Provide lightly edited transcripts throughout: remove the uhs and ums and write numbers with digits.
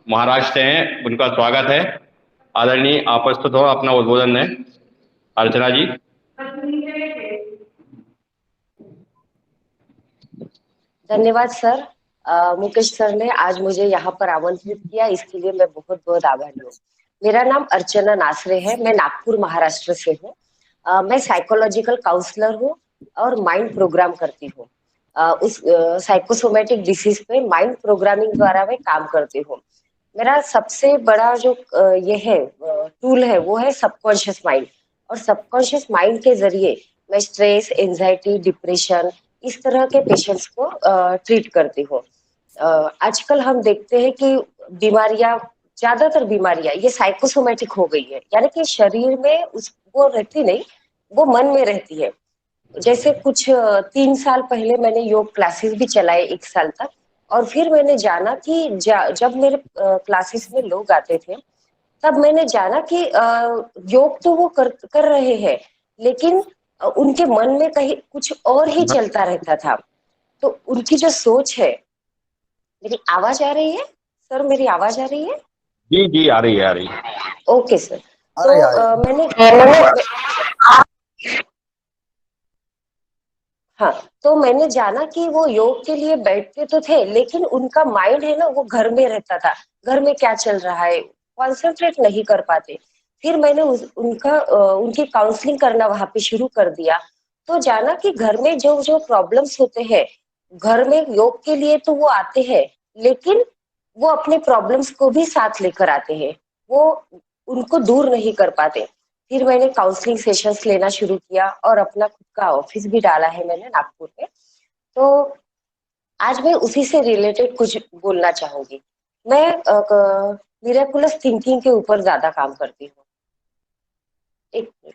महाराष्ट्र हैं, उनका स्वागत है। आदरणीय, आप प्रस्तुत हो, अपना उद्बोधन है अर्चना जी। धन्यवाद सर। मुकेश सर ने आज मुझे यहाँ पर आमंत्रित किया, इसके लिए मैं बहुत बहुत आभारी हूँ। मेरा नाम अर्चना नासरे है, मैं नागपुर महाराष्ट्र से हूँ। मैं साइकोलॉजिकल काउंसलर हूँ और माइंड प्रोग्राम करती हूँ। उस साइकोसोमेटिक डिसीज पे माइंड प्रोग्रामिंग द्वारा मैं काम करती हूँ। मेरा सबसे बड़ा जो ये है टूल है वो है सबकॉन्शियस माइंड। और सबकॉन्शियस माइंड के जरिए मैं स्ट्रेस, एंजाइटी, डिप्रेशन इस तरह के पेशेंट्स को ट्रीट करती हूँ। आजकल हम देखते हैं कि बीमारियां, ज्यादातर बीमारियां ये साइकोसोमेटिक हो गई है, यानी कि शरीर में उस वो रहती नहीं, वो मन में रहती है। जैसे कुछ 3 साल पहले मैंने योग क्लासेस भी चलाए 1 साल तक। और फिर मैंने जाना कि जब मेरे क्लासेस में लोग आते थे, तब मैंने जाना कि योग तो वो कर रहे हैं, लेकिन उनके मन में कहीं कुछ और ही चलता रहता था। तो उनकी जो सोच है। मेरी आवाज आ रही है सर? मेरी आवाज आ रही है? जी जी, आ रही है, आ रही है। Okay sir. तो अरे यार, हाँ, तो मैंने जाना कि वो योग के लिए बैठते तो थे, लेकिन उनका माइंड है ना, वो घर में रहता था। घर में क्या चल रहा है, कॉन्सेंट्रेट नहीं कर पाते। फिर मैंने उनकी काउंसलिंग करना वहां पे शुरू कर दिया। तो जाना कि घर में जो जो प्रॉब्लम्स होते हैं, घर में योग के लिए तो वो आते हैं, लेकिन वो अपने प्रॉब्लम्स को भी साथ लेकर आते हैं। वो उनको दूर नहीं कर पाते। फिर मैंने काउंसलिंग सेशंस लेना शुरू किया और अपना खुद का ऑफिस भी डाला है मैंने नागपुर में। तो आज मैं उसी से रिलेटेड कुछ बोलना चाहूंगी। मैं मिरेकुलस थिंकिंग के ऊपर ज्यादा काम करती हूँ। एक मिनट।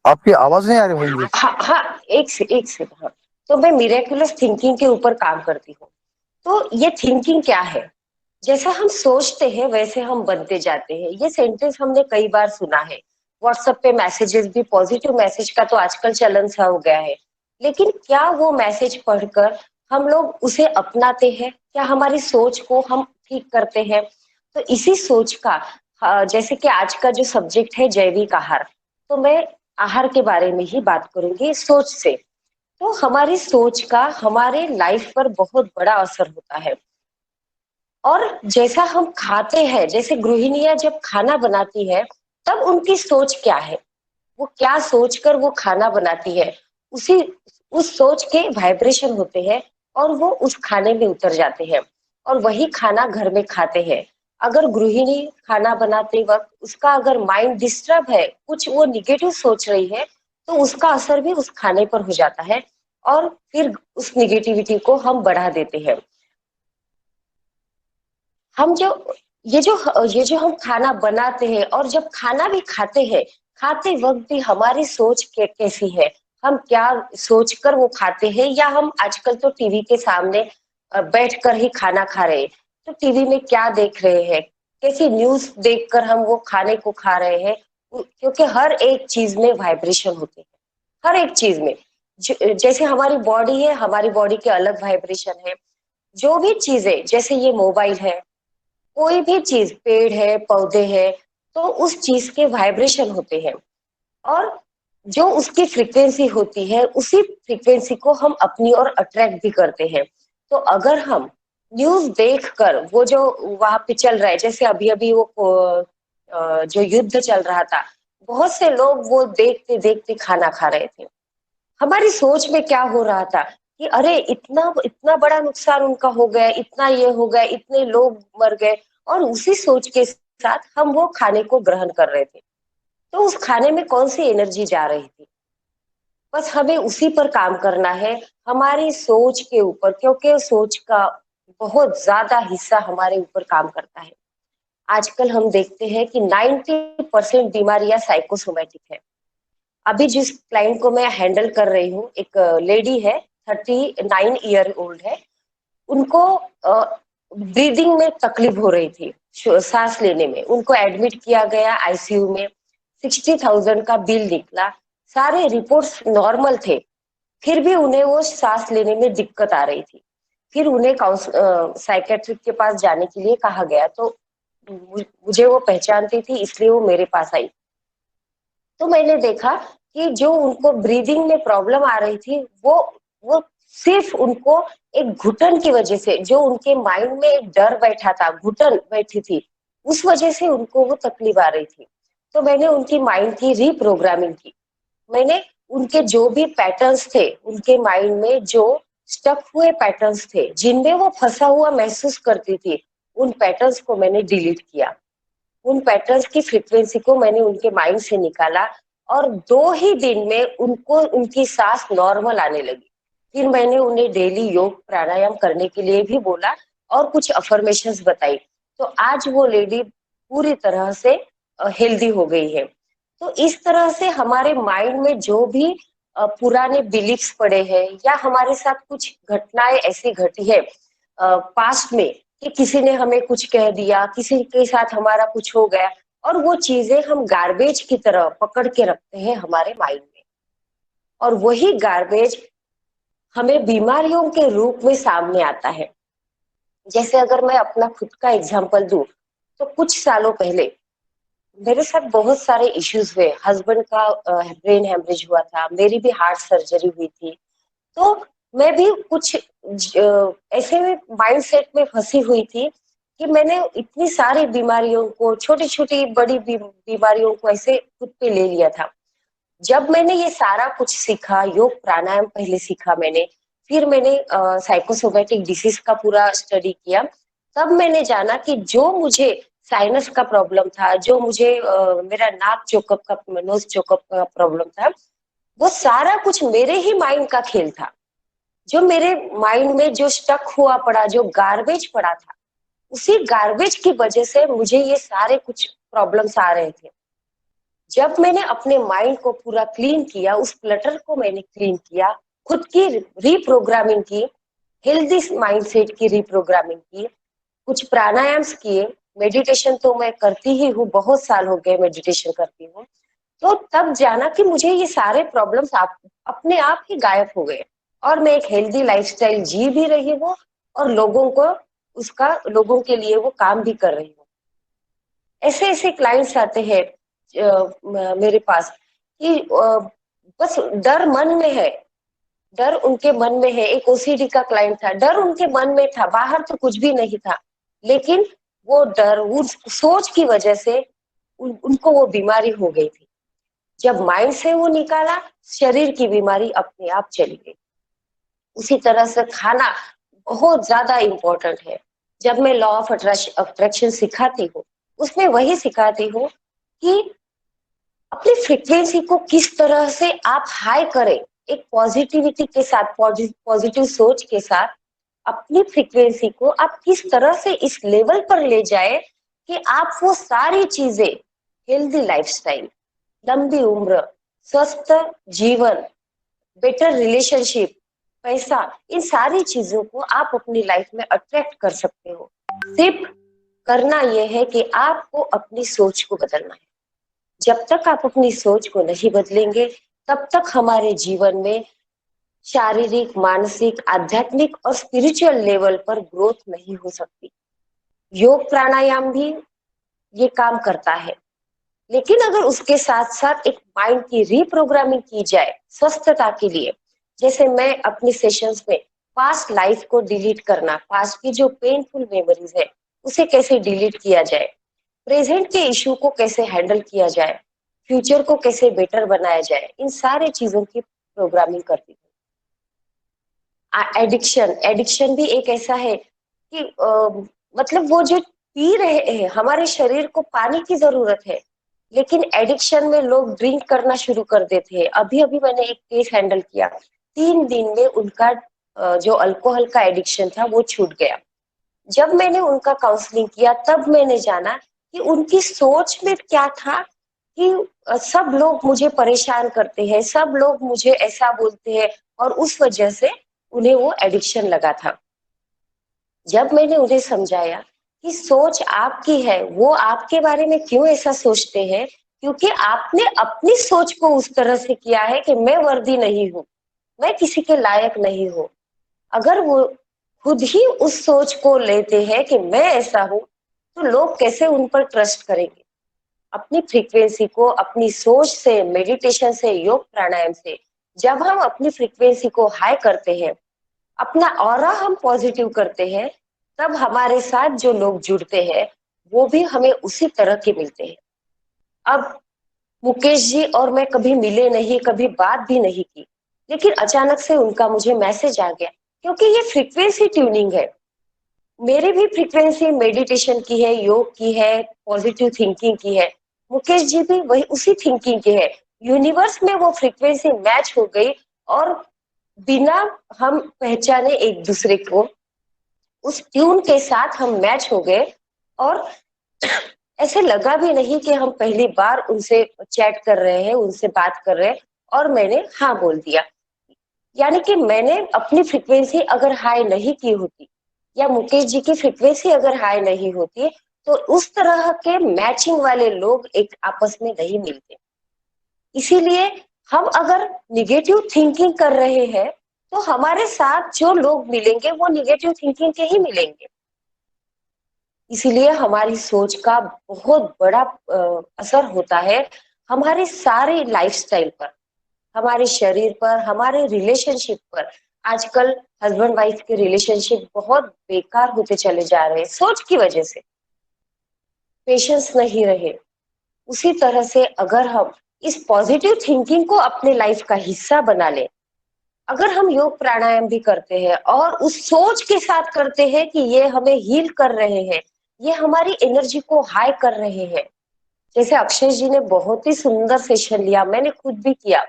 आपकी आवाज नहीं आ रही भाई मुझे। हाँ हाँ, एक से हाँ। तो मैं मिरेकुलस थिंकिंग के ऊपर काम करती हूँ। तो ये थिंकिंग क्या है? जैसा हम सोचते हैं वैसे हम बनते जाते हैं, ये सेंटेंस हमने कई बार सुना है। व्हाट्सएप पे मैसेजेस भी, पॉजिटिव मैसेज का तो आजकल चलन सा हो गया है। लेकिन क्या वो मैसेज पढ़कर हम लोग उसे अपनाते हैं? क्या हमारी सोच को हम ठीक करते हैं? तो इसी सोच का, जैसे कि आज का जो सब्जेक्ट है जैविक आहार, तो मैं आहार के बारे में ही बात करूंगी सोच से। तो हमारी सोच का हमारे लाइफ पर बहुत बड़ा असर होता है। और जैसा हम खाते हैं, जैसे गृहिणियां जब खाना बनाती है, तब उनकी सोच क्या है, वो क्या सोचकर वो खाना बनाती है, उसी उस सोच के वाइब्रेशन होते हैं और वो उस खाने में उतर जाते हैं। और वही खाना घर में खाते हैं। अगर गृहिणी खाना बनाते वक्त उसका अगर माइंड डिस्टर्ब है, कुछ वो निगेटिव सोच रही है, तो उसका असर भी उस खाने पर हो जाता है। और फिर उस निगेटिविटी को हम बढ़ा देते हैं। हम जो ये जो हम खाना बनाते हैं और जब खाना भी खाते हैं, खाते वक्त भी हमारी सोच कैसी है, हम क्या सोचकर वो खाते हैं, या हम आजकल तो टीवी के सामने बैठकर ही खाना खा रहे हैं। तो टीवी में क्या देख रहे हैं, कैसी न्यूज देखकर हम वो खाने को खा रहे हैं। क्योंकि हर एक चीज में वाइब्रेशन होते हैं, हर एक चीज में। जैसे हमारी बॉडी है, हमारी बॉडी के अलग वाइब्रेशन है। जो भी चीजें, जैसे ये मोबाइल है, कोई भी चीज, पेड़ है, पौधे हैं, तो उस चीज के वाइब्रेशन होते हैं। और जो उसकी फ्रीक्वेंसी होती है, उसी फ्रीक्वेंसी को हम अपनी ओर अट्रैक्ट भी करते हैं। तो अगर हम न्यूज देखकर वो जो वहां पे चल रहा है, जैसे अभी अभी वो जो युद्ध चल रहा था, बहुत से लोग वो देखते देखते खाना खा रहे थे। हमारी सोच में क्या हो रहा था कि अरे इतना इतना बड़ा नुकसान उनका हो गया, इतना ये हो गया, इतने लोग मर गए। और उसी सोच के साथ हम वो खाने को ग्रहण कर रहे थे। तो उस खाने में कौन सी एनर्जी जा रही थी? बस हमें उसी पर काम करना है, हमारी सोच के ऊपर, क्योंकि सोच का बहुत ज्यादा हिस्सा हमारे ऊपर काम करता है। आजकल हम देखते हैं कि 90% बीमारियां साइकोसोमेटिक है। अभी जिस क्लाइंट को मैं हैंडल कर रही हूँ, एक लेडी है, 39 ईयर ओल्ड है। उनको ब्रीदिंग में तकलीफ हो रही थी, सांस लेने में। उनको एडमिट किया गया आईसीयू में। 60,000 का बिल निकला। सारे रिपोर्ट्स नॉर्मल थे, फिर भी उन्हें वो सांस लेने में दिक्कत आ रही थी। फिर उन्हें साइकेट्रिक के पास जाने के लिए कहा गया, तो मुझे वो पहचानती थी, इसलिए वो मेरे पास आई। तो मैंने देखा कि जो उनको ब्रीदिंग में प्रॉब्लम आ रही थी, वो सिर्फ उनको एक घुटन की वजह से, जो उनके माइंड में एक डर बैठा था, घुटन बैठी थी, उस वजह से उनको वो तकलीफ आ रही थी। तो मैंने उनकी माइंड की रीप्रोग्रामिंग की। मैंने उनके जो भी पैटर्न्स थे, उनके माइंड में जो स्टक हुए पैटर्न्स थे, जिनमें वो फंसा हुआ महसूस करती थी, उन पैटर्न्स को मैंने डिलीट किया। उन पैटर्न्स की फ्रीक्वेंसी को मैंने उनके माइंड से निकाला, और 2 ही दिन में उनको उनकी सांस नॉर्मल आने लगी। फिर मैंने उन्हें डेली योग प्राणायाम करने के लिए भी बोला और कुछ अफर्मेशंस बताई। तो आज वो लेडी पूरी तरह से हेल्दी हो गई है। तो इस तरह से हमारे माइंड में जो भी पुराने बिलीफ्स पड़े हैं, या हमारे साथ कुछ घटनाएं ऐसी घटी है पास्ट में, कि किसी ने हमें कुछ कह दिया, किसी के साथ हमारा कुछ हो गया, और वो चीजें हम गार्बेज की तरह पकड़ के रखते हैं हमारे माइंड में, और वही गार्बेज हमें बीमारियों के रूप में सामने आता है। जैसे अगर मैं अपना खुद का एग्जांपल दूं, तो कुछ सालों पहले मेरे साथ बहुत सारे इश्यूज हुए। हस्बैंड का ब्रेन हेमरेज हुआ था, मेरी भी हार्ट सर्जरी हुई थी। तो मैं भी कुछ ऐसे माइंड सेट में फंसी हुई थी कि मैंने इतनी सारी बीमारियों को, छोटी छोटी बड़ी बीमारियों को ऐसे खुद पे ले लिया था। जब मैंने ये सारा कुछ सीखा, योग प्राणायाम पहले सीखा मैंने, फिर मैंने साइकोसोमैटिक डिसीज का पूरा स्टडी किया, तब मैंने जाना कि जो मुझे साइनस का प्रॉब्लम था, जो मुझे मेरा नाक चोकअप का, नोज चोकअप का प्रॉब्लम था, वो सारा कुछ मेरे ही माइंड का खेल था। जो मेरे माइंड में जो स्टक हुआ पड़ा, जो गार्बेज पड़ा था, उसी गार्बेज की वजह से मुझे ये सारे कुछ प्रॉब्लम्स आ रहे थे। जब मैंने अपने माइंड को पूरा क्लीन किया, उस क्लटर को मैंने क्लीन किया, खुद की रीप्रोग्रामिंग की, हेल्दी माइंडसेट की रीप्रोग्रामिंग की, कुछ प्राणायाम्स किए, मेडिटेशन तो मैं करती ही हूँ, बहुत साल हो गए मेडिटेशन करती हूँ। तो तब जाना कि मुझे ये सारे प्रॉब्लम्स अपने आप ही गायब हो गए, और मैं एक हेल्दी लाइफस्टाइल जी भी रही हूँ, और लोगों के लिए वो काम भी कर रही हूँ। ऐसे ऐसे क्लाइंट्स आते हैं मेरे पास कि बस डर मन में है, डर उनके मन में है। एक ओसीडी का क्लाइंट था, डर उनके मन में था, बाहर तो कुछ भी नहीं था, लेकिन वो डर, उस सोच की वजह से उनको वो बीमारी हो गई थी। जब माइंड से वो निकाला, शरीर की बीमारी अपने आप चली गई। उसी तरह से खाना बहुत ज्यादा इम्पोर्टेंट है। जब मैं लॉ ऑफ अट्रैक्शन सिखाती हूँ, उसमें वही सिखाती हूँ कि अपनी फ्रीक्वेंसी को किस तरह से आप हाई करें, एक पॉजिटिविटी के साथ, पॉजिटिव सोच के साथ अपनी फ्रीक्वेंसी को आप किस तरह से इस लेवल पर ले जाए कि आप वो सारी चीजें, हेल्दी लाइफस्टाइल, लंबी उम्र, स्वस्थ जीवन, बेटर रिलेशनशिप, पैसा, इन सारी चीजों को आप अपनी लाइफ में अट्रैक्ट कर सकते हो। सिर्फ करना यह है कि आपको अपनी सोच को बदलना है। जब तक आप अपनी सोच को नहीं बदलेंगे, तब तक हमारे जीवन में शारीरिक, मानसिक, आध्यात्मिक और स्पिरिचुअल लेवल पर ग्रोथ नहीं हो सकती। योग प्राणायाम भी ये काम करता है, लेकिन अगर उसके साथ साथ एक माइंड की रीप्रोग्रामिंग की जाए स्वस्थता के लिए, जैसे मैं अपनी सेशंस में पास्ट लाइफ को डिलीट करना, पास्ट की जो पेनफुल मेमोरीज है उसे कैसे डिलीट किया जाए, प्रेजेंट के इशू को कैसे हैंडल किया जाए, फ्यूचर को कैसे बेटर बनाया जाए, इन सारे चीजों की प्रोग्रामिंग करती हूँ। एडिक्शन, एडिक्शन भी एक ऐसा है कि मतलब वो जो पी रहे हैं, हमारे शरीर को पानी की जरूरत है, लेकिन एडिक्शन में लोग ड्रिंक करना शुरू कर देते हैं। अभी अभी मैंने एक केस हैंडल किया, 3 दिन में उनका जो अल्कोहल का एडिक्शन था वो छूट गया। जब मैंने उनका काउंसलिंग किया, तब मैंने जाना कि उनकी सोच में क्या था कि सब लोग मुझे परेशान करते हैं, सब लोग मुझे ऐसा बोलते हैं, और उस वजह से उन्हें वो एडिक्शन लगा था। जब मैंने उन्हें समझाया कि सोच आपकी है, वो आपके बारे में क्यों ऐसा सोचते हैं, क्योंकि आपने अपनी सोच को उस तरह से किया है कि मैं वर्दी नहीं हूँ, मैं किसी के लायक नहीं हूँ, अगर वो खुद ही उस सोच को लेते हैं कि मैं ऐसा हूँ, तो लोग कैसे उन पर ट्रस्ट करेंगे। अपनी फ्रीक्वेंसी को अपनी सोच से, मेडिटेशन से, योग प्राणायाम से जब हम अपनी फ्रीक्वेंसी को हाई करते हैं, अपना ऑरा हम पॉजिटिव करते हैं, तब हमारे साथ जो लोग जुड़ते हैं वो भी हमें उसी तरह के मिलते हैं। अब मुकेश जी और मैं कभी मिले नहीं, कभी बात भी नहीं की, लेकिन अचानक से उनका मुझे मैसेज आ गया, क्योंकि ये फ्रीक्वेंसी ट्यूनिंग है। मेरी भी फ्रीक्वेंसी मेडिटेशन की है, योग की है, पॉजिटिव थिंकिंग की है। मुकेश जी भी वही उसी थिंकिंग के है। यूनिवर्स में वो फ्रीक्वेंसी मैच हो गई और बिना हम पहचाने एक दूसरे को उस ट्यून के साथ हम मैच हो गए। और ऐसे लगा भी नहीं कि हम पहली बार उनसे चैट कर रहे हैं, उनसे बात कर रहे हैं, और मैंने हाँ बोल दिया। यानी कि मैंने अपनी फ्रीक्वेंसी अगर हाई नहीं की होती या मुकेश जी की फ्रीक्वेंसी अगर हाई नहीं होती, तो उस तरह के मैचिंग वाले लोग एक आपस में नहीं मिलते। इसीलिए हम अगर निगेटिव थिंकिंग कर रहे हैं, तो हमारे साथ जो लोग मिलेंगे वो निगेटिव थिंकिंग के ही मिलेंगे। इसीलिए हमारी सोच का बहुत बड़ा असर होता है हमारे सारे लाइफस्टाइल पर, हमारे शरीर पर, हमारे रिलेशनशिप पर। आजकल हस्बैंड वाइफ के रिलेशनशिप बहुत बेकार होते चले जा रहे हैं सोच की वजह से, पेशेंस नहीं रहे। उसी तरह से अगर हम इस पॉजिटिव थिंकिंग को अपने लाइफ का हिस्सा बना लें, अगर हम योग प्राणायाम भी करते हैं और उस सोच के साथ करते हैं कि ये हमें हील कर रहे हैं, ये हमारी एनर्जी को हाई कर रहे हैं। जैसे अक्षय जी ने बहुत ही सुंदर सेशन लिया, मैंने खुद भी किया।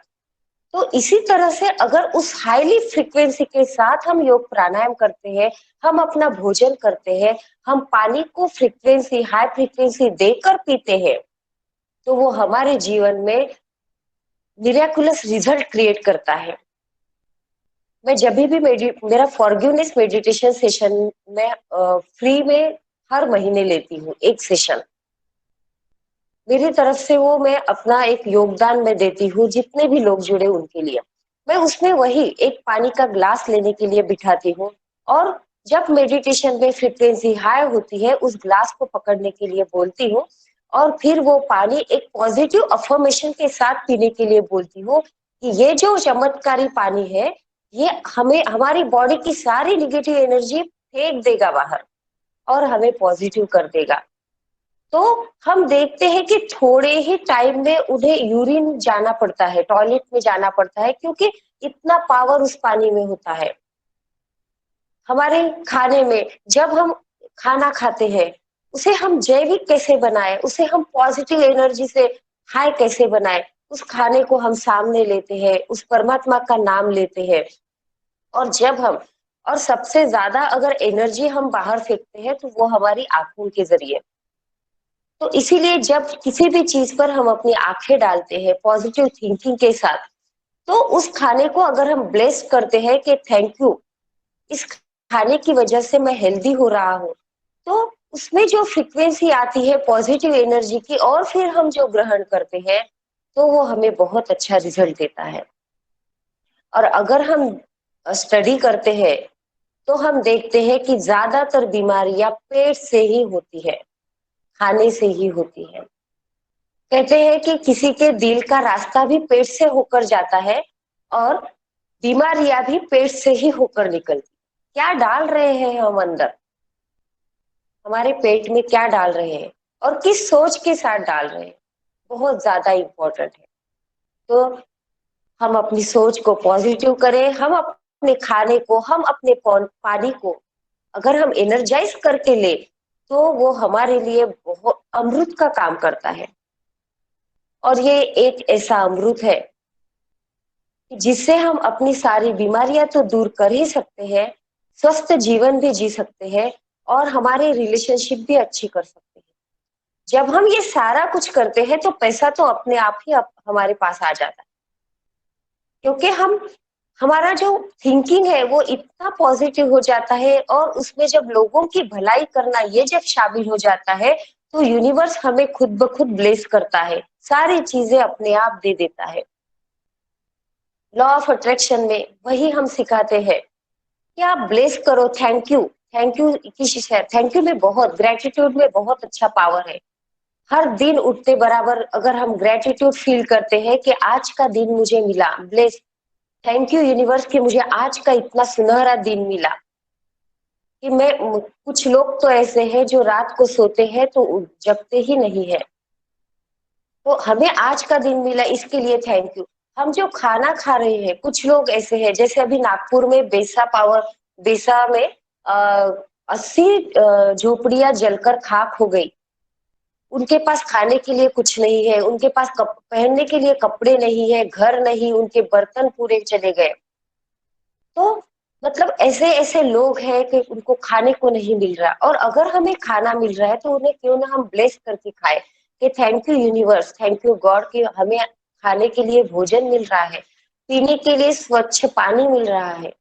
तो इसी तरह से अगर उस हाईली फ्रीक्वेंसी के साथ हम योग प्राणायाम करते हैं, हम अपना भोजन करते हैं, हम पानी को फ्रीक्वेंसी हाई फ्रीक्वेंसी देकर पीते हैं, तो वो हमारे जीवन में मिरेकुलस रिजल्ट क्रिएट करता है। मैं जब भी मेरा फॉरगिवनेस मेडिटेशन सेशन मैं फ्री में हर महीने लेती हूँ एक सेशन। मेरी तरफ से वो मैं अपना एक योगदान में देती हूँ जितने भी लोग जुड़े उनके लिए। मैं उसमें वही एक पानी का ग्लास लेने के लिए बिठाती हूँ, और जब मेडिटेशन में फ्रीक्वेंसी हाई होती है उस ग्लास को पकड़ने के लिए बोलती हूँ, और फिर वो पानी एक पॉजिटिव अफर्मेशन के साथ पीने के लिए बोलती हूँ कि ये जो चमत्कारी पानी है, ये हमें हमारी बॉडी की सारी निगेटिव एनर्जी फेंक देगा बाहर और हमें पॉजिटिव कर देगा। तो हम देखते हैं कि थोड़े ही टाइम में उन्हें यूरिन जाना पड़ता है, टॉयलेट में जाना पड़ता है, क्योंकि इतना पावर उस पानी में होता है। हमारे खाने में जब हम खाना खाते हैं, उसे हम जैविक कैसे बनाएं, उसे हम पॉजिटिव एनर्जी से हाई कैसे बनाएं, उस खाने को हम सामने लेते हैं, उस परमात्मा का नाम लेते हैं। और जब हम और सबसे ज्यादा अगर एनर्जी हम बाहर फेंकते हैं तो वो हमारी आंखों के जरिए। तो इसीलिए जब किसी भी चीज पर हम अपनी आंखें डालते हैं पॉजिटिव थिंकिंग के साथ, तो उस खाने को अगर हम ब्लेस करते हैं कि थैंक यू, इस खाने की वजह से मैं हेल्दी हो रहा हूँ, तो उसमें जो फ्रीक्वेंसी आती है पॉजिटिव एनर्जी की, और फिर हम जो ग्रहण करते हैं, तो वो हमें बहुत अच्छा रिजल्ट देता है। और अगर हम स्टडी करते हैं तो हम देखते हैं कि ज्यादातर बीमारियां पेट से ही होती है, खाने से ही होती है। कहते हैं कि किसी के दिल का रास्ता भी पेट से होकर जाता है, और बीमारियां भी पेट से ही होकर निकलती। क्या डाल रहे हैं हम अंदर, हमारे पेट में क्या डाल रहे हैं और किस सोच के साथ डाल रहे हैं, बहुत ज्यादा इम्पोर्टेंट है। तो हम अपनी सोच को पॉजिटिव करें, हम अपने खाने को, हम अपने पानी को अगर हम एनर्जाइज करके ले, तो वो हमारे लिए बहुत अमृत का काम करता है। और ये एक ऐसा अमृत है जिससे हम अपनी सारी बीमारियां तो दूर कर ही सकते हैं, स्वस्थ जीवन भी जी सकते हैं, और हमारे रिलेशनशिप भी अच्छी कर सकते हैं। जब हम ये सारा कुछ करते हैं तो पैसा तो अपने आप ही हमारे पास आ जाता है, क्योंकि हम हमारा जो थिंकिंग है वो इतना पॉजिटिव हो जाता है, और उसमें जब लोगों की भलाई करना ये जब शामिल हो जाता है, तो यूनिवर्स हमें खुद ब खुद ब्लेस करता है, सारी चीजें अपने आप दे देता है। लॉ ऑफ अट्रैक्शन में वही हम सिखाते हैं कि आप ब्लेस करो, थैंक यू की शिक्षा, थैंक यू में बहुत, ग्रेटिट्यूड में बहुत अच्छा पावर है। हर दिन उठते बराबर अगर हम ग्रेटिट्यूड फील करते हैं कि आज का दिन मुझे मिला, ब्लेस, थैंक यू यूनिवर्स कि मुझे आज का इतना सुनहरा दिन मिला। कि कुछ लोग तो ऐसे हैं जो रात को सोते हैं तो जगते ही नहीं है, तो हमें आज का दिन मिला इसके लिए थैंक यू। हम जो खाना खा रहे हैं, कुछ लोग ऐसे हैं जैसे अभी नागपुर में बेसा में 80 झोपड़ियां जलकर खाक हो गई। उनके पास खाने के लिए कुछ नहीं है, उनके पास पहनने के लिए कपड़े नहीं है, घर नहीं, उनके बर्तन पूरे चले गए। तो मतलब ऐसे ऐसे लोग हैं कि उनको खाने को नहीं मिल रहा, और अगर हमें खाना मिल रहा है तो उन्हें क्यों ना हम ब्लेस करके खाए कि thank you universe, thank you God कि हमें खाने के लिए भोजन मिल रहा है, पीने के लिए स्वच्छ पानी मिल रहा है,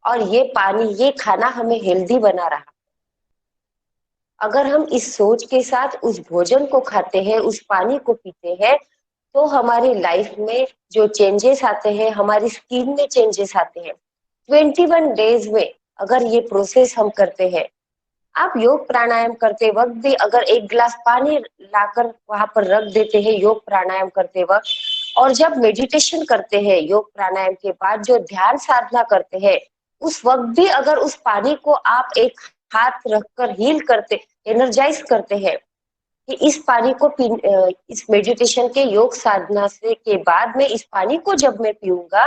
और ये पानी, ये खाना हमें हेल्दी बना रहा है। अगर हम इस सोच के साथ उस भोजन को खाते हैं, उस पानी को पीते हैं, तो हमारी लाइफ में जो चेंजेस आते हैं, हमारी स्किन में चेंजेस आते हैं। 21 डेज में अगर ये प्रोसेस हम करते हैं, आप योग प्राणायाम करते वक्त भी अगर एक गिलास पानी लाकर वहां पर रख देते हैं योग प्राणायाम करते वक्त, और जब मेडिटेशन करते हैं योग प्राणायाम के बाद जो ध्यान साधना करते हैं, उस वक्त भी अगर उस पानी को आप एक हाथ रखकर हील करते, एनर्जाइज करते हैं कि इस पानी को इस मेडिटेशन के योग साधना से के बाद में इस पानी को जब मैं पीऊंगा,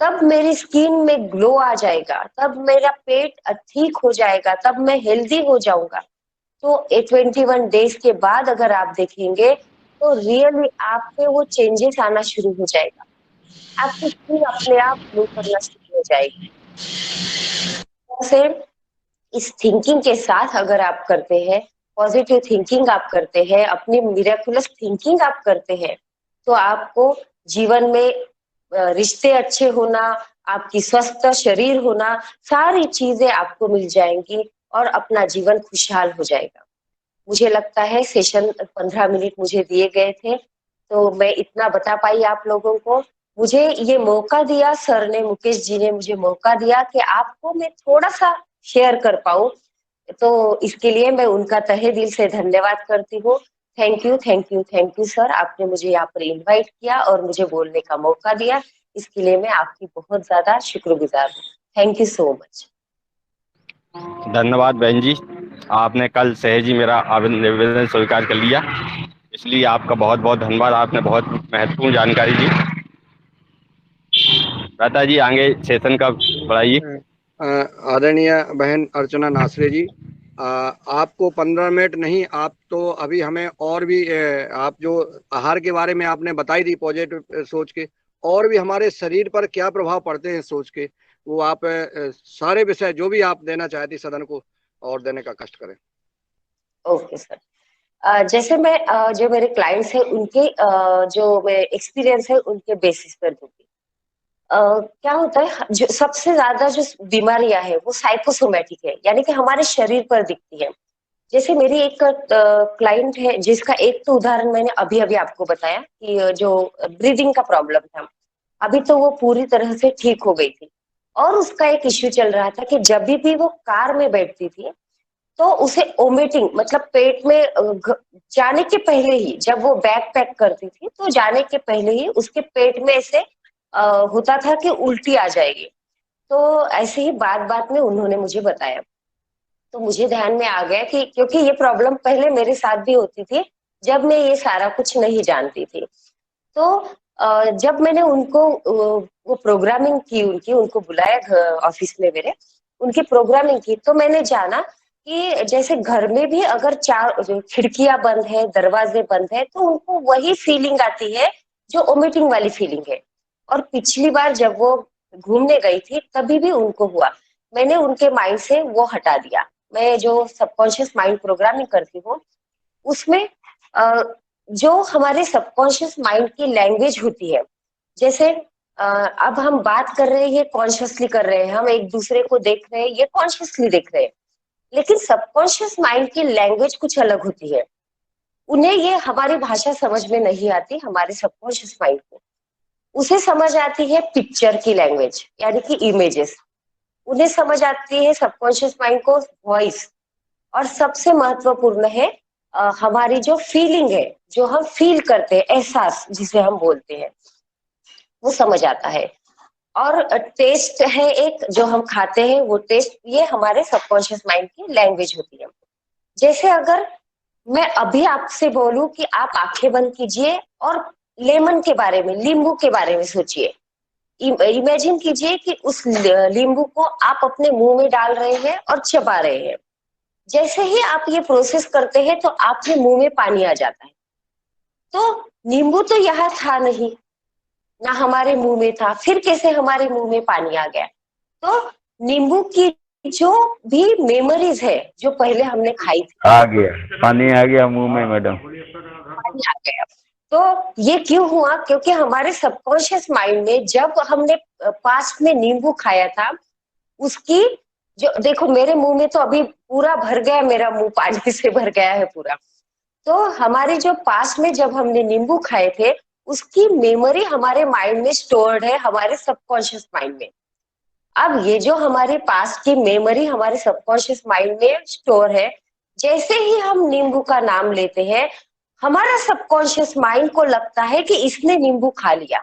तब मेरी स्किन में ग्लो आ जाएगा, तब मेरा पेट ठीक हो जाएगा, तब मैं हेल्दी हो जाऊंगा। तो 21 डेज के बाद अगर आप देखेंगे तो रियली आप पे वो चेंजेस आना शुरू हो जाएगा, आपकी स्किन अपने आप ग्लो करना शुरू हो जाएगी। फिर इस थिंकिंग के साथ अगर आप करते हैं, पॉजिटिव थिंकिंग आप करते हैं, अपनी मिरेकुलस थिंकिंग आप करते हैं, तो आपको जीवन में रिश्ते अच्छे होना, आपकी स्वस्थ शरीर होना, सारी चीजें आपको मिल जाएंगी और अपना जीवन खुशहाल हो जाएगा। मुझे लगता है सेशन 15 मिनट मुझे दिए गए थे, तो मैं इतना बता पाई आप लोगों को। मुझे ये मौका दिया सर ने, मुकेश जी ने मुझे मौका दिया कि आपको मैं थोड़ा सा शेयर कर पाऊं, तो इसके लिए मैं उनका तहे दिल से धन्यवाद करती हूँ। थैंक यू सर, आपने मुझे यहाँ पर इनवाइट किया और मुझे बोलने का मौका दिया, इसके लिए मैं आपकी बहुत ज्यादा शुक्रगुजार हूँ। Thank you so much. धन्यवाद बहन जी, आपने कल सहज ही मेरा निवेदन स्वीकार कर लिया, इसलिए आपका बहुत बहुत धन्यवाद। आपने बहुत महत्वपूर्ण जानकारी दी। दादा जी आगे सेशन का बढ़ाइए। आदरणीय बहन अर्चना नासरे जी, आपको 15 मिनट नहीं, आप तो अभी हमें और भी आप जो आहार के बारे में आपने बताई दी पॉजिटिव सोच के, और भी हमारे शरीर पर क्या प्रभाव पड़ते हैं सोच के, वो आप सारे विषय जो भी आप देना चाहती सदन को और देने का कष्ट करें। ओके सर, जैसे मैं जो मेरे क्लाइंट्स हैं उनके जो मैं एक्सपीरियंस है उनके बेसिस पर दूंगी। क्या होता है, जो सबसे ज्यादा जो बीमारियां है वो साइकोसोमेटिक है, यानी कि हमारे शरीर पर दिखती है। जैसे मेरी एक क्लाइंट है जिसका एक तो उदाहरण मैंने अभी अभी आपको बताया कि जो ब्रीदिंग का प्रॉब्लम था, अभी तो वो पूरी तरह से ठीक हो गई थी। और उसका एक इश्यू चल रहा था कि जब भी वो कार में बैठती थी तो उसे ओमिटिंग, मतलब पेट में जाने के पहले ही, जब वो बैग पैक करती थी तो जाने के पहले ही उसके पेट में ऐसे होता था कि उल्टी आ जाएगी। तो ऐसे ही बात बात में उन्होंने मुझे बताया, तो मुझे ध्यान में आ गया कि क्योंकि ये प्रॉब्लम पहले मेरे साथ भी होती थी जब मैं ये सारा कुछ नहीं जानती थी। तो जब मैंने उनको वो प्रोग्रामिंग की, उनको बुलाया ऑफिस में मेरे, उनकी प्रोग्रामिंग की, तो मैंने जाना कि जैसे घर में भी अगर चार खिड़कियां बंद है, दरवाजे बंद है, तो उनको वही फीलिंग आती है जो ओमिटिंग वाली फीलिंग है। और पिछली बार जब वो घूमने गई थी तभी भी उनको हुआ। मैंने उनके माइंड से वो हटा दिया। मैं जो सबकॉन्शियस माइंड प्रोग्रामिंग करती हूँ उसमें जो हमारे सबकॉन्शियस माइंड की लैंग्वेज होती है, जैसे अब हम बात कर रहे हैं ये कॉन्शियसली कर रहे हैं, हम एक दूसरे को देख रहे हैं ये कॉन्शियसली देख रहे हैं, लेकिन सबकॉन्शियस माइंड की लैंग्वेज कुछ अलग होती है। उन्हें ये हमारी भाषा समझ में नहीं आती, हमारे सबकॉन्शियस माइंड को। उसे समझ आती है पिक्चर की लैंग्वेज यानी कि इमेजेस, उन्हें समझ आती है सबकॉन्शियस माइंड को वॉइस, और सबसे महत्वपूर्ण है हमारी जो फीलिंग है, जो हम फील करते हैं, एहसास जिसे हम बोलते हैं, वो समझ आता है। और टेस्ट है एक जो हम खाते हैं, वो टेस्ट ये हमारे सबकॉन्शियस माइंड की लैंग्वेज होती है। जैसे अगर मैं अभी आपसे बोलूं कि आप आंखें बंद कीजिए और लेमन के बारे में, नींबू के बारे में सोचिए, इमेजिन कीजिए कि उस नींबू को आप अपने मुंह में डाल रहे हैं और चबा रहे हैं। जैसे ही आप ये प्रोसेस करते हैं तो आपके मुंह में पानी आ जाता है। तो नींबू तो यहाँ था नहीं, ना हमारे मुंह में था, फिर कैसे हमारे मुंह में पानी आ गया? तो नींबू की जो भी मेमोरीज है जो पहले हमने खाई थी, आ गया, पानी आ गया मुंह में मैडम। पानी आ गया। तो ये क्यों हुआ? क्योंकि हमारे सबकॉन्शियस माइंड में जब हमने पास्ट में नींबू खाया था, उसकी जो देखो मेरे मुंह में तो अभी पूरा भर गया, मेरा मुंह पानी से भर गया है पूरा। तो हमारे जो पास्ट में जब हमने नींबू खाए थे, उसकी मेमोरी हमारे माइंड में स्टोर्ड है, हमारे सबकॉन्शियस माइंड में। अब ये जो हमारे पास्ट की मेमोरी हमारे सबकॉन्शियस माइंड में स्टोर है, जैसे ही हम नींबू का नाम लेते हैं, हमारा सबकॉन्शियस माइंड को लगता है कि इसने नींबू खा लिया।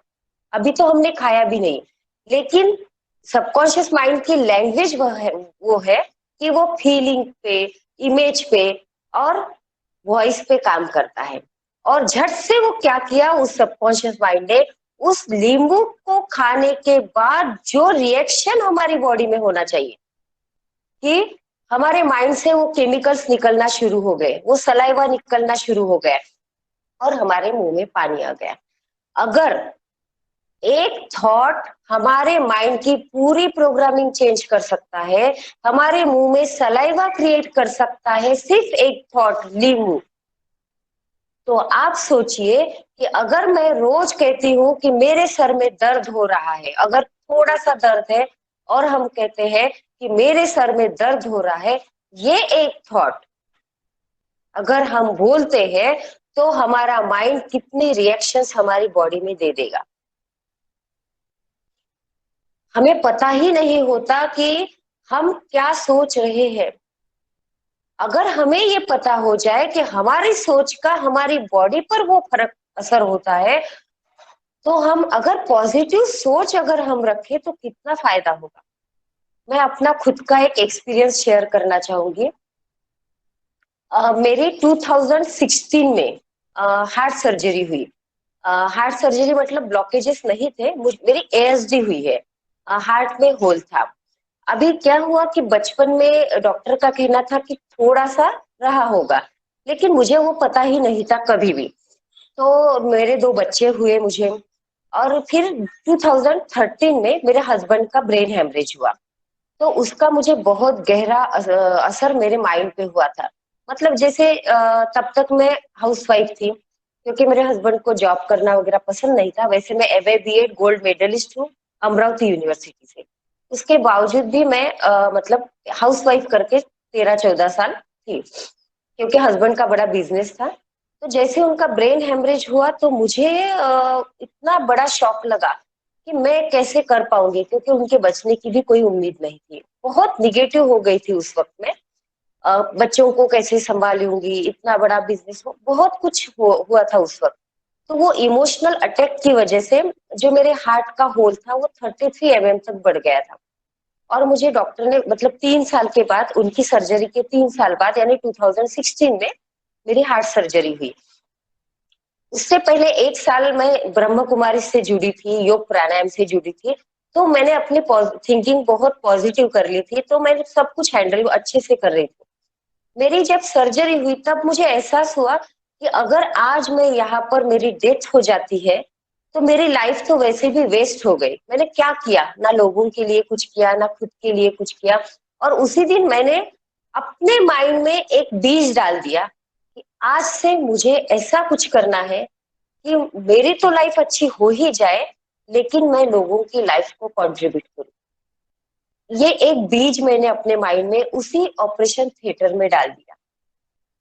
अभी तो हमने खाया भी नहीं, लेकिन सबकॉन्शियस माइंड की लैंग्वेज वो है कि वो फीलिंग पे, इमेज पे और वॉइस पे काम करता है। और झट से वो क्या किया, उस सबकॉन्शियस माइंड ने उस नींबू को खाने के बाद जो रिएक्शन हमारी बॉडी में होना चाहिए कि हमारे माइंड से वो केमिकल्स निकलना शुरू हो गए, वो सलाइवा निकलना शुरू हो गया और हमारे मुंह में पानी आ गया। अगर एक थॉट हमारे माइंड की पूरी प्रोग्रामिंग चेंज कर सकता है, हमारे मुंह में सलाइवा क्रिएट कर सकता है, सिर्फ एक थॉट नींबू, तो आप सोचिए कि अगर मैं रोज कहती हूँ कि मेरे सर में दर्द हो रहा है, अगर थोड़ा सा दर्द है और हम कहते हैं कि मेरे सर में दर्द हो रहा है, ये एक थॉट अगर हम बोलते हैं तो हमारा माइंड कितने रिएक्शंस हमारी बॉडी में दे देगा। हमें पता ही नहीं होता कि हम क्या सोच रहे हैं। अगर हमें ये पता हो जाए कि हमारी सोच का हमारी बॉडी पर वो फर्क असर होता है, तो हम अगर पॉजिटिव सोच अगर हम रखें तो कितना फायदा होगा। मैं अपना खुद का एक एक्सपीरियंस शेयर करना चाहूंगी। मेरी 2016 में हार्ट सर्जरी हुई। हार्ट सर्जरी मतलब ब्लॉकेजेस नहीं थे, मेरी एएसडी हुई है, हार्ट में होल था। अभी क्या हुआ कि बचपन में डॉक्टर का कहना था कि थोड़ा सा रहा होगा, लेकिन मुझे वो पता ही नहीं था कभी भी। तो मेरे 2 बच्चे हुए मुझे, और फिर 2013 में मेरे हस्बैंड का ब्रेन हेमरेज हुआ। तो उसका मुझे बहुत गहरा असर मेरे माइंड पे हुआ था। मतलब जैसे तब तक मैं हाउसवाइफ थी, क्योंकि मेरे हस्बैंड को जॉब करना वगैरह पसंद नहीं था। वैसे मैं एमए बीएड गोल्ड मेडलिस्ट हूँ अमरावती यूनिवर्सिटी से। उसके बावजूद भी मैं मतलब हाउसवाइफ करके 13-14 साल थी, क्योंकि हस्बैंड का बड़ा बिजनेस था। तो जैसे उनका ब्रेन हेमरेज हुआ तो मुझे इतना बड़ा शॉक लगा कि मैं कैसे कर पाऊंगी, क्योंकि उनके बचने की भी कोई उम्मीद नहीं थी। बहुत निगेटिव हो गई थी उस वक्त में। बच्चों को कैसे संभालूंगी, इतना बड़ा बिजनेस, बहुत कुछ हुआ था उस वक्त। तो वो इमोशनल अटैक की वजह से जो मेरे हार्ट का होल था वो 33 mm तक बढ़ गया था। और मुझे डॉक्टर ने मतलब 3 साल के बाद, उनकी सर्जरी के 3 साल बाद यानी 2016 में मेरी हार्ट सर्जरी हुई। उससे पहले 1 साल मैं ब्रह्म कुमारी से जुड़ी थी, योग प्राणायाम से जुड़ी थी। तो मैंने अपनी थिंकिंग बहुत पॉजिटिव कर ली थी, तो मैं सब कुछ हैंडल अच्छे से कर रही थी। मेरी जब सर्जरी हुई तब मुझे एहसास हुआ कि अगर आज मैं यहाँ पर मेरी डेथ हो जाती है तो मेरी लाइफ तो वैसे भी वेस्ट हो गई। मैंने क्या किया, ना लोगों के लिए कुछ किया, ना खुद के लिए कुछ किया। और उसी दिन मैंने अपने माइंड में एक बीज डाल दिया कि आज से मुझे ऐसा कुछ करना है कि मेरी तो लाइफ अच्छी हो ही जाए, लेकिन मैं लोगों की लाइफ को कंट्रीब्यूट करूं। ये एक बीज मैंने अपने माइंड में उसी ऑपरेशन थिएटर में डाल दिया।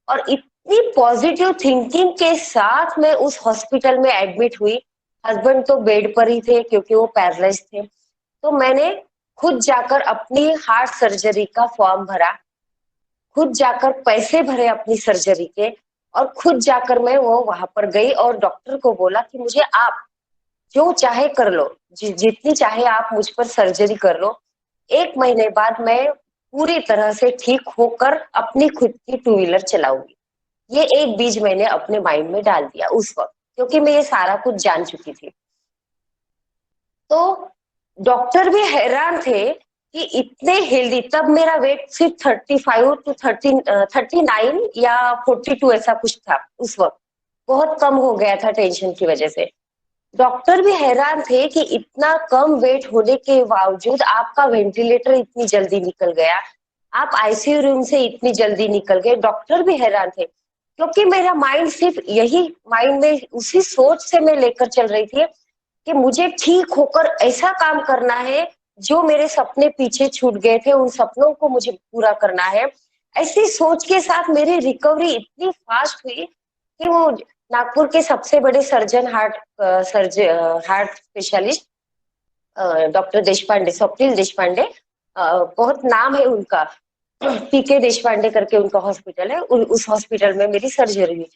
और इतनी पॉजिटिव थिंकिंग के साथ मैं उस हॉस्पिटल में एडमिट हुई। हस्बैंड तो बेड पर ही थे क्योंकि वो पैरालाइज थे। तो मैंने खुद जाकर अपनी हार्ट सर्जरी का फॉर्म भरा, खुद जाकर पैसे भरे अपनी सर्जरी के, और खुद जाकर मैं वो वहां पर गई और डॉक्टर को बोला कि मुझे आप जो चाहे कर लो, जितनी चाहे आप मुझ पर सर्जरी कर लो। 1 महीने बाद मैं पूरी तरह से ठीक होकर अपनी खुद की टू व्हीलर चलाऊंगी। ये एक बीज मैंने अपने माइंड में डाल दिया उस वक्त, क्योंकि मैं ये सारा कुछ जान चुकी थी। तो डॉक्टर भी हैरान थे कि इतने हेल्दी, तब मेरा वेट सिर्फ 35 टू 39 या 42 ऐसा कुछ था उस वक्त, बहुत कम हो गया था टेंशन की वजह से। डॉक्टर भी हैरान थे कि इतना कम वेट होने के बावजूद आपका वेंटिलेटर इतनी जल्दी निकल गया, आप आईसीयू रूम से इतनी जल्दी निकल गए। डॉक्टर भी हैरान थे, क्योंकि मेरा माइंड सिर्फ यही, माइंड में उसी सोच से मैं लेकर चल रही थी कि मुझे ठीक होकर ऐसा काम करना है, जो मेरे सपने पीछे छूट गए थे उन सपनों को मुझे पूरा करना है। ऐसी सोच के साथ मेरी रिकवरी इतनी फास्ट हुई कि वो नागपुर के सबसे बड़े surgeon, heart specialist doctor Deshpande, Swapnil Deshpande, बहुत नाम है उनका, पीके देशपांडे करके उनका हॉस्पिटल है, उस हॉस्पिटल में मेरी सर्जरी हुई।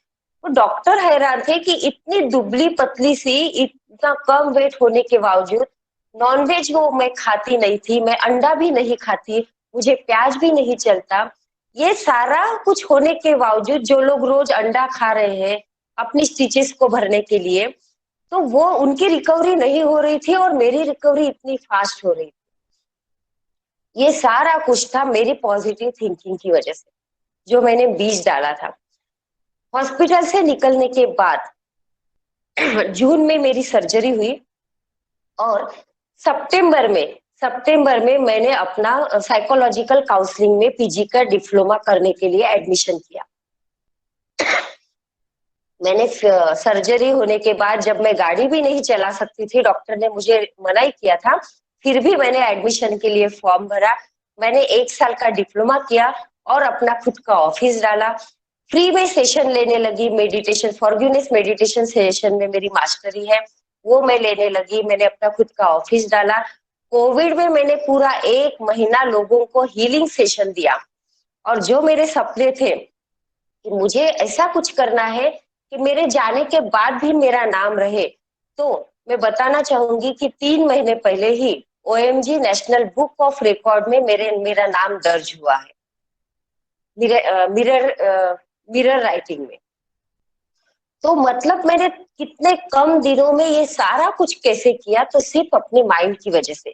वो डॉक्टर हैरान थे कि इतनी दुबली पतली सी, इतना कम वेट होने के बावजूद, नॉनवेज वो मैं खाती नहीं थी, मैं अंडा भी नहीं खाती, मुझे प्याज भी नहीं चलता। ये सारा कुछ होने के बावजूद जो लोग रोज अंडा खा रहे हैं अपनी स्टिचेस को भरने के लिए, तो वो उनकी रिकवरी नहीं हो रही थी और मेरी रिकवरी इतनी फास्ट हो रही थी। ये सारा कुछ था मेरी पॉजिटिव थिंकिंग की वजह से, जो मैंने बीज डाला था। हॉस्पिटल से निकलने के बाद जून में मेरी सर्जरी हुई और सितंबर में मैंने अपना साइकोलॉजिकल काउंसलिंग में पीजी का डिप्लोमा करने के लिए एडमिशन किया। मैंने सर्जरी होने के बाद जब मैं गाड़ी भी नहीं चला सकती थी, डॉक्टर ने मुझे मना ही किया था, फिर भी मैंने एडमिशन के लिए फॉर्म भरा। मैंने 1 साल का डिप्लोमा किया और अपना खुद का ऑफिस डाला। फ्री में सेशन लेने लगी, मेडिटेशन, फॉरगिवनेस मेडिटेशन सेशन में मेरी मास्टरी है, वो मैं लेने लगी। मैंने अपना खुद का ऑफिस डाला। कोविड में मैंने पूरा 1 महीना लोगों को हीलिंग सेशन दिया, और जो मेरे सपने थे कि मुझे ऐसा कुछ करना है कि मेरे जाने के बाद भी मेरा नाम रहे, तो मैं बताना चाहूंगी कि 3 महीने पहले ही OMG national book of record में मेरा नाम दर्ज हुआ है, मिरर राइटिंग में। तो मतलब मैंने कितने कम दिनों में ये सारा कुछ कैसे किया, तो सिर्फ अपनी माइंड की वजह से,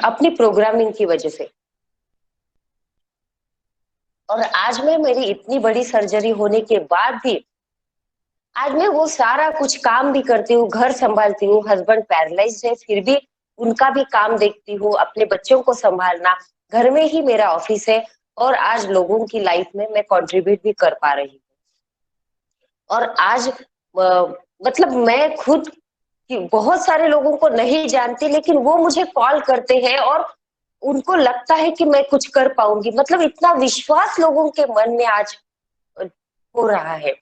अपनी प्रोग्रामिंग की वजह से। और आज मैं, मेरी इतनी बड़ी सर्जरी होने के बाद भी आज मैं वो सारा कुछ काम भी करती हूँ, घर संभालती हूँ, हस्बैंड पैरालाइज्ड है फिर भी उनका भी काम देखती हूँ, अपने बच्चों को संभालना, घर में ही मेरा ऑफिस है, और आज लोगों की लाइफ में मैं कंट्रीब्यूट भी कर पा रही हूँ। और आज मतलब मैं खुद बहुत सारे लोगों को नहीं जानती, लेकिन वो मुझे कॉल करते हैं और उनको लगता है कि मैं कुछ कर पाऊंगी। मतलब इतना विश्वास लोगों के मन में आज हो रहा है।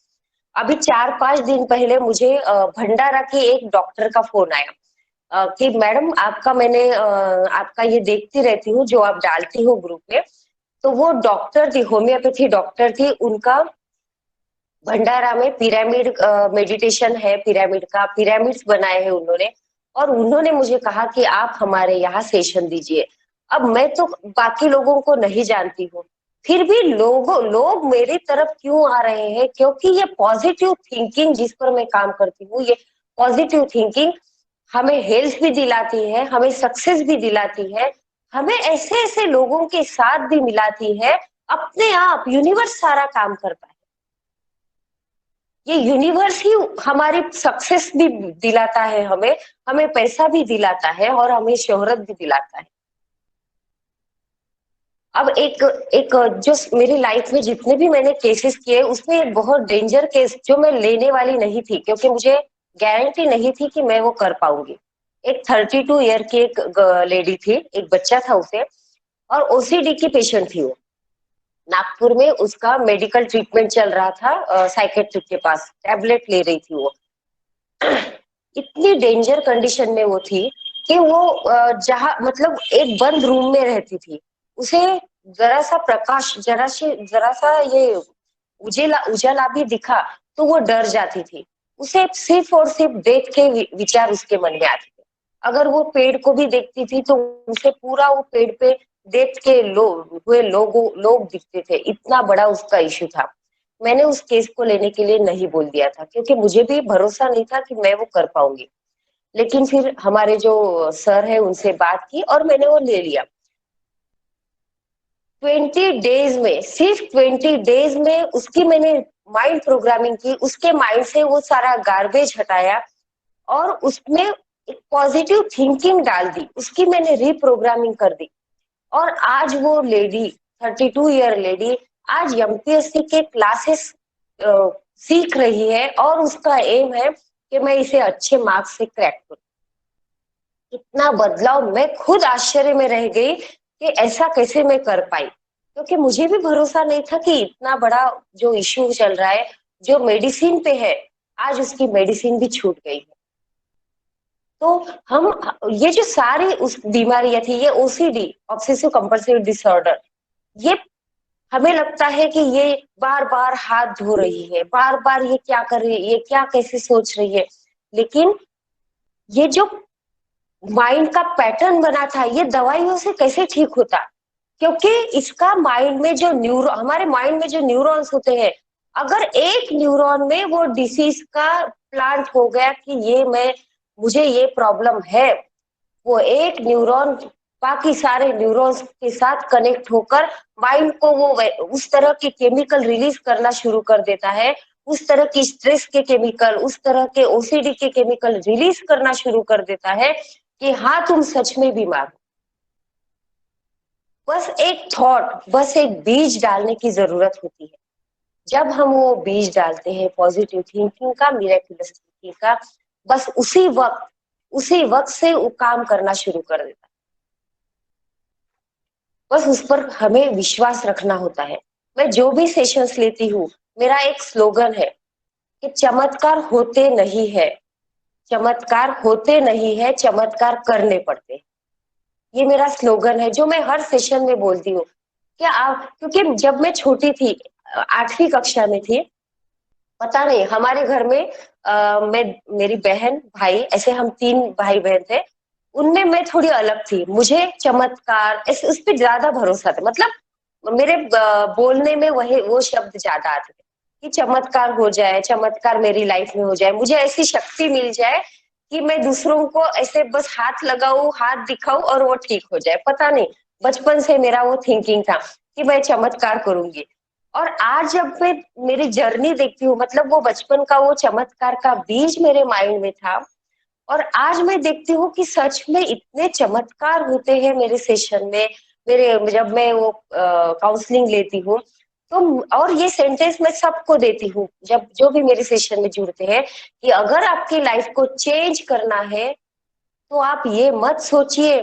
अभी 4-5 दिन पहले मुझे भंडारा के एक डॉक्टर का फोन आया कि मैडम आपका ये देखती रहती हूँ जो आप डालती हो ग्रुप में। तो वो डॉक्टर थी, होम्योपैथी डॉक्टर थी, उनका भंडारा में पिरामिड मेडिटेशन है, पिरामिड्स बनाए हैं उन्होंने, और उन्होंने मुझे कहा कि आप हमारे यहाँ सेशन दीजिए। अब मैं तो बाकी लोगों को नहीं जानती हूँ, फिर भी लोग मेरी तरफ क्यों आ रहे हैं, क्योंकि ये पॉजिटिव थिंकिंग जिस पर मैं काम करती हूँ, ये पॉजिटिव थिंकिंग हमें हेल्थ भी दिलाती है, हमें सक्सेस भी दिलाती है, हमें ऐसे ऐसे लोगों के साथ भी मिलाती है। अपने आप यूनिवर्स सारा काम करता है, ये यूनिवर्स ही हमारी सक्सेस भी दिलाता है, हमें हमें पैसा भी दिलाता है और हमें शोहरत भी दिलाता है। अब एक जो मेरी लाइफ में जितने भी मैंने केसेस किए, उसमें एक बहुत डेंजर केस जो मैं लेने वाली नहीं थी, क्योंकि मुझे गारंटी नहीं थी कि मैं वो कर पाऊंगी। एक 32 ईयर की एक लेडी थी, एक बच्चा था उसे, और ओसीडी की पेशेंट थी वो। नागपुर में उसका मेडिकल ट्रीटमेंट चल रहा था, साइकेट्रिक के पास टैबलेट ले रही थी वो। इतनी डेंजर कंडीशन में वो थी कि वो जहाँ मतलब एक बंद रूम में रहती थी, उसे जरा सा प्रकाश, जरा सा ये उजेला उजाला भी दिखा तो वो डर जाती थी। उसे सिर्फ और सिर्फ देख के विचार उसके मन में आते थे। अगर वो पेड़ को भी देखती थी तो उसे पूरा वो पेड़ पे देख के लोग दिखते थे। इतना बड़ा उसका इश्यू था। मैंने उस केस को लेने के लिए नहीं बोल दिया था क्योंकि मुझे भी भरोसा नहीं था कि मैं वो कर पाऊंगी। लेकिन फिर हमारे जो सर है उनसे बात की और मैंने वो ले लिया। 20 डेज में, सिर्फ 20 डेज में उसकी मैंने माइंड प्रोग्रामिंग की, उसके माइंड से वो सारा गार्बेज हटाया और उसमें एक पॉजिटिव थिंकिंग डाल दी, उसकी मैंने रीप्रोग्रामिंग कर दी। और आज वो लेडी, 32 ईयर लेडी, आज एमपीएससी के क्लासेस सीख रही है और उसका एम है कि मैं इसे अच्छे मार्क्स से क्रैक करूं। इतना बदलाव, मैं खुद आश्चर्य में रह गई कि ऐसा कैसे मैं कर पाई, क्योंकि मुझे भी भरोसा नहीं था कि इतना बड़ा जो इश्यू चल रहा है, जो मेडिसिन पे है, आज उसकी मेडिसिन भी छूट गई है। तो हम, ये जो सारी उस बीमारियां थी, ये ओसीडी, ऑब्सेसिव कंपल्सिव डिसऑर्डर, ये हमें लगता है कि ये बार बार हाथ धो रही है, बार बार ये क्या कर रही है, ये क्या कैसे सोच रही है, लेकिन ये जो माइंड का पैटर्न बना था, ये दवाइयों से कैसे ठीक होता? क्योंकि इसका माइंड में जो न्यूरॉन, हमारे माइंड में जो न्यूरॉन्स होते हैं, अगर एक न्यूरॉन में वो डिसीज का प्लांट हो गया कि मुझे ये प्रॉब्लम है, वो एक न्यूरॉन बाकी सारे न्यूरॉन्स के साथ कनेक्ट होकर माइंड को वो उस तरह के केमिकल रिलीज करना शुरू कर देता है, उस तरह की स्ट्रेस के केमिकल, उस तरह के ओसीडी के केमिकल रिलीज करना शुरू कर देता है कि हाँ, तुम सच में बीमार हो। बस एक थॉट, बस एक बीज डालने की जरूरत होती है। जब हम वो बीज डालते हैं पॉजिटिव थिंकिंग का, मिरेकुलस थिंकिंग का, बस उसी वक्त से वो काम करना शुरू कर देता है। बस उस पर हमें विश्वास रखना होता है। मैं जो भी सेशंस लेती हूँ, मेरा एक स्लोगन है कि चमत्कार होते नहीं है, चमत्कार होते नहीं है, चमत्कार करने पड़ते हैं। ये मेरा स्लोगन है जो मैं हर सेशन में बोलती हूँ। क्या आप, क्योंकि जब मैं छोटी थी, 8वीं कक्षा में थी, पता नहीं हमारे घर में मैं, मेरी बहन, भाई, ऐसे हम 3 भाई बहन थे, उनमें मैं थोड़ी अलग थी। मुझे चमत्कार ऐसे उस पर ज्यादा भरोसा था, मतलब मेरे बोलने में वही वो शब्द ज्यादा आते थे कि चमत्कार हो जाए, चमत्कार मेरी लाइफ में हो जाए, मुझे ऐसी शक्ति मिल जाए कि मैं दूसरों को ऐसे बस हाथ लगाऊं, हाथ दिखाऊं और वो ठीक हो जाए। पता नहीं, बचपन से मेरा वो थिंकिंग था कि मैं चमत्कार करूंगी। और आज जब मैं मेरी जर्नी देखती हूँ, मतलब वो बचपन का वो चमत्कार का बीज मेरे माइंड में था, और आज मैं देखती हूँ कि सच में इतने चमत्कार होते हैं मेरे सेशन में, मेरे जब मैं वो काउंसलिंग लेती हूँ तो। और ये सेंटेंस मैं सबको देती हूँ जब जो भी मेरे सेशन में जुड़ते हैं, कि अगर आपकी लाइफ को चेंज करना है तो आप ये मत सोचिए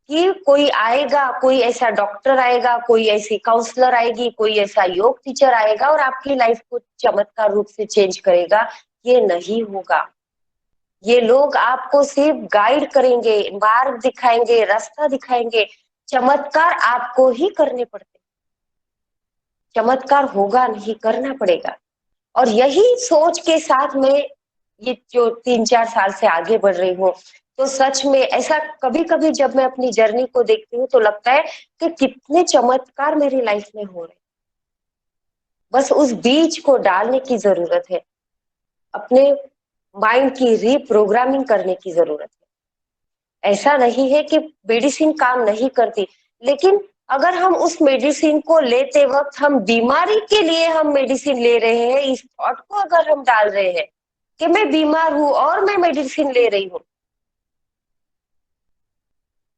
कि कोई आएगा, कोई ऐसा डॉक्टर आएगा, कोई ऐसी काउंसलर आएगी, कोई ऐसा योग टीचर आएगा और आपकी लाइफ को चमत्कार रूप से चेंज करेगा। ये नहीं होगा। ये लोग आपको सिर्फ गाइड करेंगे, मार्ग दिखाएंगे, रास्ता दिखाएंगे। चमत्कार आपको ही करने पड़ते, चमत्कार होगा नहीं, करना पड़ेगा। और यही सोच के साथ में ये जो 3-4 साल से आगे बढ़ रही हूँ, तो सच में ऐसा कभी कभी जब मैं अपनी जर्नी को देखती हूँ तो लगता है कि कितने चमत्कार मेरी लाइफ में हो रहे हैं। बस उस बीज को डालने की जरूरत है, अपने माइंड की रीप्रोग्रामिंग करने की जरूरत है। ऐसा नहीं है कि मेडिसिन काम नहीं करती, लेकिन अगर हम उस मेडिसिन को लेते वक्त हम बीमारी के लिए हम मेडिसिन ले रहे हैं, इस थॉट को अगर हम डाल रहे हैं कि मैं बीमार हूं और मैं मेडिसिन ले रही हूं,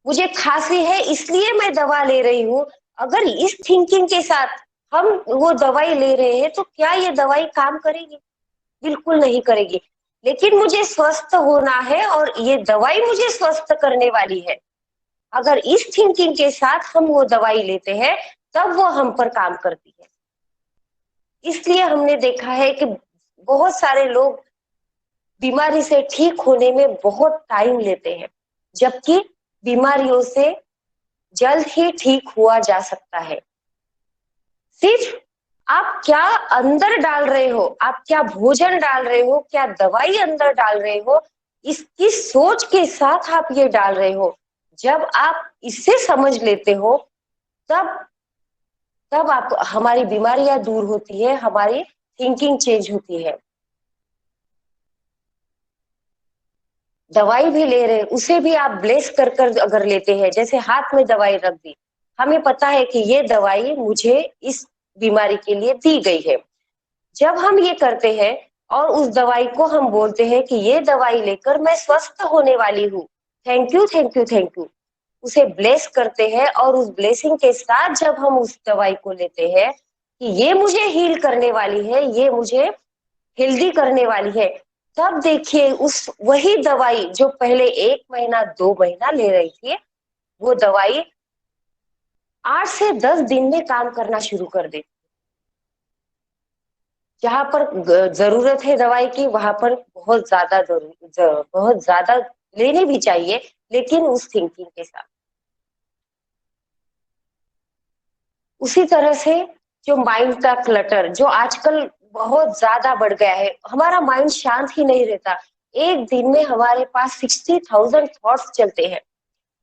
मुझे खांसी है इसलिए मैं दवा ले रही हूं, अगर इस थिंकिंग के साथ हम वो दवाई ले रहे हैं तो क्या ये दवाई काम करेगी? बिल्कुल नहीं करेगी। लेकिन मुझे स्वस्थ होना है और ये दवाई मुझे स्वस्थ करने वाली है। अगर इस थिंकिंग के साथ हम वो दवाई लेते हैं तब वो हम पर काम करती है। इसलिए हमने देखा है कि बहुत सारे लोग बीमारी से ठीक होने में बहुत टाइम लेते हैं, जबकि बीमारियों से जल्द ही ठीक हुआ जा सकता है। सिर्फ आप क्या अंदर डाल रहे हो, आप क्या भोजन डाल रहे हो, क्या दवाई अंदर डाल रहे हो, इसकी सोच के साथ आप ये डाल रहे हो। जब आप इससे समझ लेते हो तब तब आप हमारी बीमारियां दूर होती है, हमारी थिंकिंग चेंज होती है। दवाई भी ले रहे हैं, उसे भी आप ब्लेस कर कर अगर लेते हैं, जैसे हाथ में दवाई रख दी, हमें पता है कि ये दवाई मुझे इस बीमारी के लिए दी गई है। जब हम ये करते हैं और उस दवाई को हम बोलते हैं कि ये दवाई लेकर मैं स्वस्थ होने वाली हूँ, thank you thank you thank you, उसे ब्लेस करते हैं और उस ब्लेसिंग के साथ जब हम उस दवाई को लेते हैं कि ये मुझे हील करने वाली है, ये मुझे हेल्दी करने वाली है, तब देखिए उस वही दवाई जो पहले 1 महीना 2 महीना ले रही थी, वो दवाई 8 से 10 दिन में काम करना शुरू कर देती। जहां पर जरूरत है दवाई की, वहां पर बहुत ज्यादा लेनी भी चाहिए, लेकिन उस थिंकिंग के साथ। उसी तरह से जो माइंड का क्लटर जो आजकल बहुत ज्यादा बढ़ गया है, हमारा माइंड शांत ही नहीं रहता। एक दिन में हमारे पास 60,000 थॉट्स चलते हैं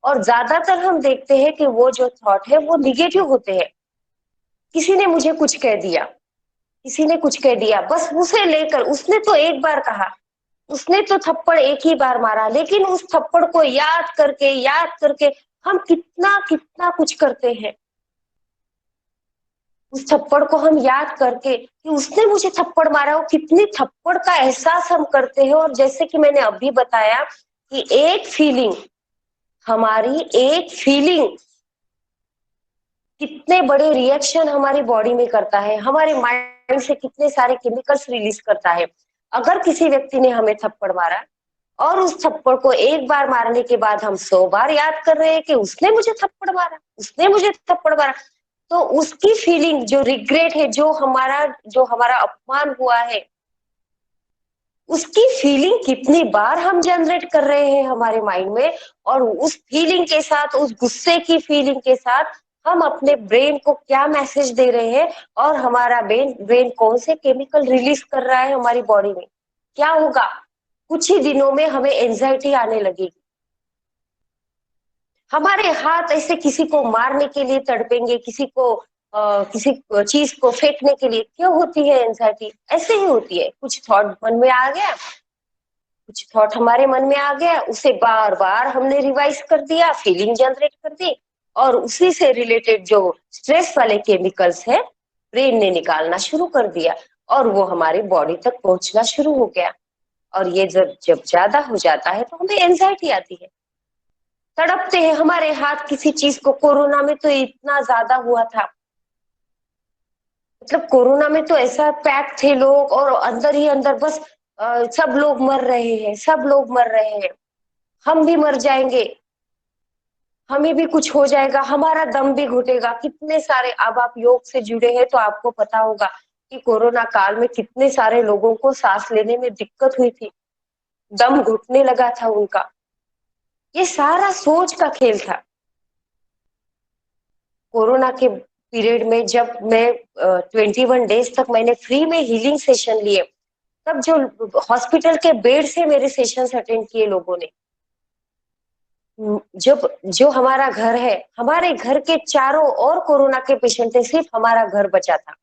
और ज्यादातर हम देखते हैं कि वो जो थॉट है वो निगेटिव होते हैं। किसी ने मुझे कुछ कह दिया, किसी ने कुछ कह दिया, बस उसे लेकर, उसने तो एक बार कहा, उसने तो थप्पड़ एक ही बार मारा, लेकिन उस थप्पड़ को याद करके हम कितना कितना कुछ करते हैं। उस थप्पड़ को हम याद करके कि उसने मुझे थप्पड़ मारा, वो कितनी थप्पड़ का एहसास हम करते हैं। और जैसे कि मैंने अभी बताया कि एक फीलिंग कितने बड़े रिएक्शन हमारी बॉडी में करता है, हमारे माइंड से कितने सारे केमिकल्स रिलीज करता है। अगर किसी व्यक्ति ने हमें थप्पड़ मारा और उस थप्पड़ को एक बार मारने के बाद हम 100 बार याद कर रहे हैं कि उसने मुझे थप्पड़ मारा, उसने मुझे थप्पड़ मारा, तो उसकी फीलिंग जो रिग्रेट है, जो हमारा अपमान हुआ है, उसकी फीलिंग कितनी बार हम जनरेट कर रहे हैं हमारे माइंड में। और उस फीलिंग के साथ, उस गुस्से की फीलिंग के साथ हम अपने ब्रेन को क्या मैसेज दे रहे हैं और हमारा ब्रेन कौन से केमिकल रिलीज कर रहा है हमारी बॉडी में। क्या होगा, कुछ ही दिनों में हमें एंजाइटी आने लगेगी। हमारे हाथ ऐसे किसी को मारने के लिए तड़पेंगे, किसी चीज को फेंकने के लिए। क्यों होती है एंजाइटी? ऐसे ही होती है। कुछ थॉट मन में आ गया, कुछ थॉट हमारे मन में आ गया, उसे बार बार हमने रिवाइज कर दिया, फीलिंग जनरेट कर दी, और उसी से रिलेटेड जो स्ट्रेस वाले केमिकल्स है ब्रेन ने निकालना शुरू कर दिया और वो हमारी बॉडी तक पहुंचना शुरू हो गया। और ये जब ज्यादा हो जाता है तो हमें एंजाइटी आती है, तड़पते हैं हमारे हाथ किसी चीज को। कोरोना में तो इतना ज्यादा हुआ था, मतलब कोरोना में तो ऐसा पैक थे लोग और अंदर ही अंदर बस सब लोग मर रहे हैं, सब लोग मर रहे हैं, हम भी मर जाएंगे, हमें भी कुछ हो जाएगा, हमारा दम भी घुटेगा। कितने सारे, अब आप योग से जुड़े हैं तो आपको पता होगा कि कोरोना काल में कितने सारे लोगों को सांस लेने में दिक्कत हुई थी, दम घुटने लगा था उनका। ये सारा सोच का खेल था। कोरोना के पीरियड में जब मैं 21 डेज तक मैंने फ्री में हीलिंग सेशन लिए, तब जो हॉस्पिटल के बेड से मेरे सेशंस अटेंड किए लोगों ने, जब जो हमारा घर है, हमारे घर के चारों ओर कोरोना के पेशेंट थे, सिर्फ हमारा घर बचा था,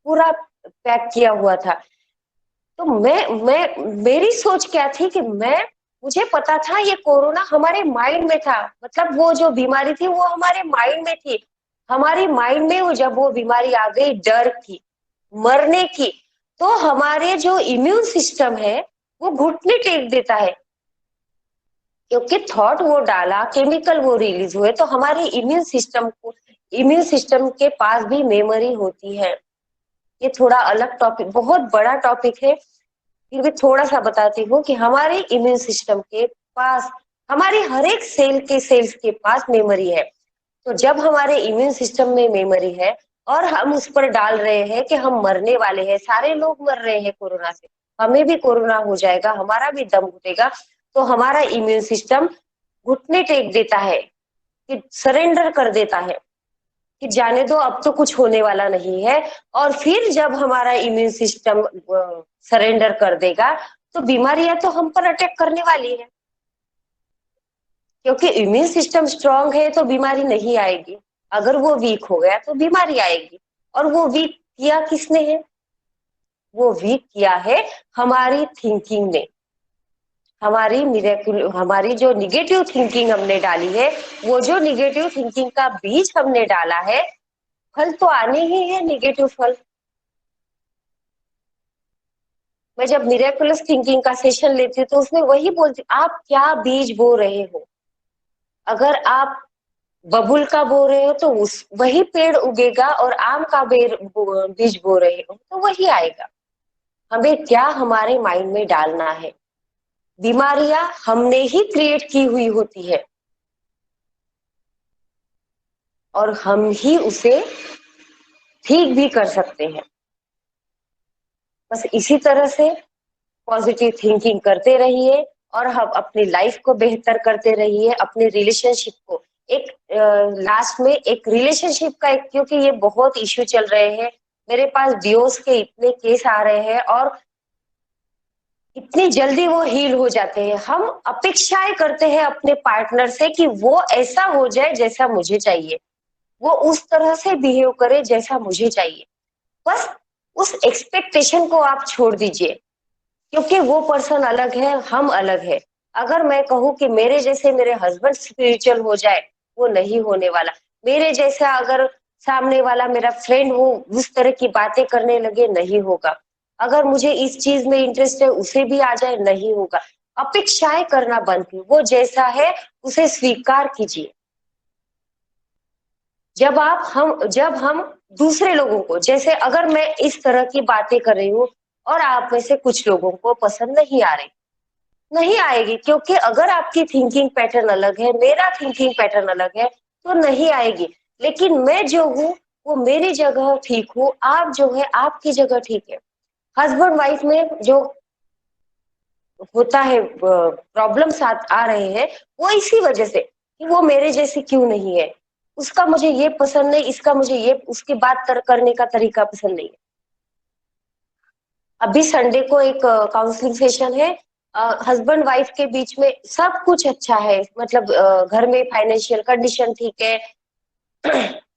पूरा पैक किया हुआ था। तो मेरी सोच क्या थी कि मुझे पता था ये कोरोना हमारे माइंड में था, मतलब वो जो बीमारी थी वो हमारे माइंड में थी। हमारी माइंड में वो जब वो बीमारी आ गई डर की, मरने की, तो हमारे जो इम्यून सिस्टम है वो घुटने टेक देता है, क्योंकि थॉट वो डाला, केमिकल वो रिलीज हुए, तो हमारे इम्यून सिस्टम के पास भी मेमोरी होती है। ये थोड़ा अलग टॉपिक, बहुत बड़ा टॉपिक है, फिर भी थोड़ा सा बताती हूँ कि हमारे इम्यून सिस्टम के पास, हमारे हर एक सेल्स के पास मेमोरी है। तो जब हमारे इम्यून सिस्टम में मेमोरी है और हम उस पर डाल रहे हैं कि हम मरने वाले हैं, सारे लोग मर रहे हैं कोरोना से, हमें भी कोरोना हो जाएगा, हमारा भी दम घुटेगा, तो हमारा इम्यून सिस्टम घुटने टेक देता है, कि सरेंडर कर देता है कि जाने दो, अब तो कुछ होने वाला नहीं है। और फिर जब हमारा इम्यून सिस्टम सरेंडर कर देगा तो बीमारियां तो हम पर अटैक करने वाली है, क्योंकि इम्यून सिस्टम स्ट्रांग है तो बीमारी नहीं आएगी। अगर वो वीक हो गया तो बीमारी आएगी। और वो वीक किया किसने है? वो वीक किया है हमारी थिंकिंग ने। हमारी जो निगेटिव थिंकिंग हमने डाली है, वो जो निगेटिव थिंकिंग का बीज हमने डाला है, फल तो आने ही है निगेटिव फल। मैं जब मिरेकुलस थिंकिंग का सेशन लेती हूँ तो उसमें वही बोलती हूँ, आप क्या बीज बो रहे हो। अगर आप बबुल का बो रहे हो तो उस वही पेड़ उगेगा, और आम का बीज बो रहे हो तो वही आएगा। हमें क्या हमारे माइंड में डालना है। बीमारियां हमने ही क्रिएट की हुई होती है, और हम ही उसे ठीक भी कर सकते हैं। बस इसी तरह से पॉजिटिव थिंकिंग करते रहिए, और हम अपनी लाइफ को बेहतर करते रहिए, अपने रिलेशनशिप को। एक लास्ट में एक रिलेशनशिप का एक, क्योंकि ये बहुत इश्यू चल रहे हैं, मेरे पास डिवोर्स के इतने केस आ रहे हैं, और इतनी जल्दी वो हील हो जाते हैं। हम अपेक्षाएं करते हैं अपने पार्टनर से कि वो ऐसा हो जाए जैसा मुझे चाहिए, वो उस तरह से बिहेव करे जैसा मुझे चाहिए। बस उस एक्सपेक्टेशन को आप छोड़ दीजिए, क्योंकि वो पर्सन अलग है, हम अलग है। अगर मैं कहूँ कि मेरे जैसे मेरे हस्बैंड स्पिरिचुअल हो जाए, वो नहीं होने वाला। मेरे जैसा अगर सामने वाला मेरा फ्रेंड वो उस तरह की बातें करने लगे, नहीं होगा। अगर मुझे इस चीज में इंटरेस्ट है, उसे भी आ जाए, नहीं होगा। अपेक्षाएं करना बंद कीजिए, वो जैसा है उसे स्वीकार कीजिए। जब हम दूसरे लोगों को, जैसे अगर मैं इस तरह की बातें कर रही हूँ और आप में से कुछ लोगों को पसंद नहीं आ रही, नहीं आएगी, क्योंकि अगर आपकी थिंकिंग पैटर्न अलग है, मेरा थिंकिंग पैटर्न अलग है, तो नहीं आएगी। लेकिन मैं जो हूँ वो मेरी जगह ठीक हूँ, आप जो है आपकी जगह ठीक है। हस्बैंड वाइफ में जो होता है प्रॉब्लम्स आ रहे हैं, वो इसी वजह से कि वो मेरे जैसे क्यों नहीं है, उसका मुझे ये पसंद नहीं, इसका मुझे ये, उसकी बात करने का तरीका पसंद नहीं है। अभी संडे को एक काउंसलिंग सेशन है, हस्बैंड वाइफ के बीच में सब कुछ अच्छा है, मतलब घर में फाइनेंशियल कंडीशन ठीक है,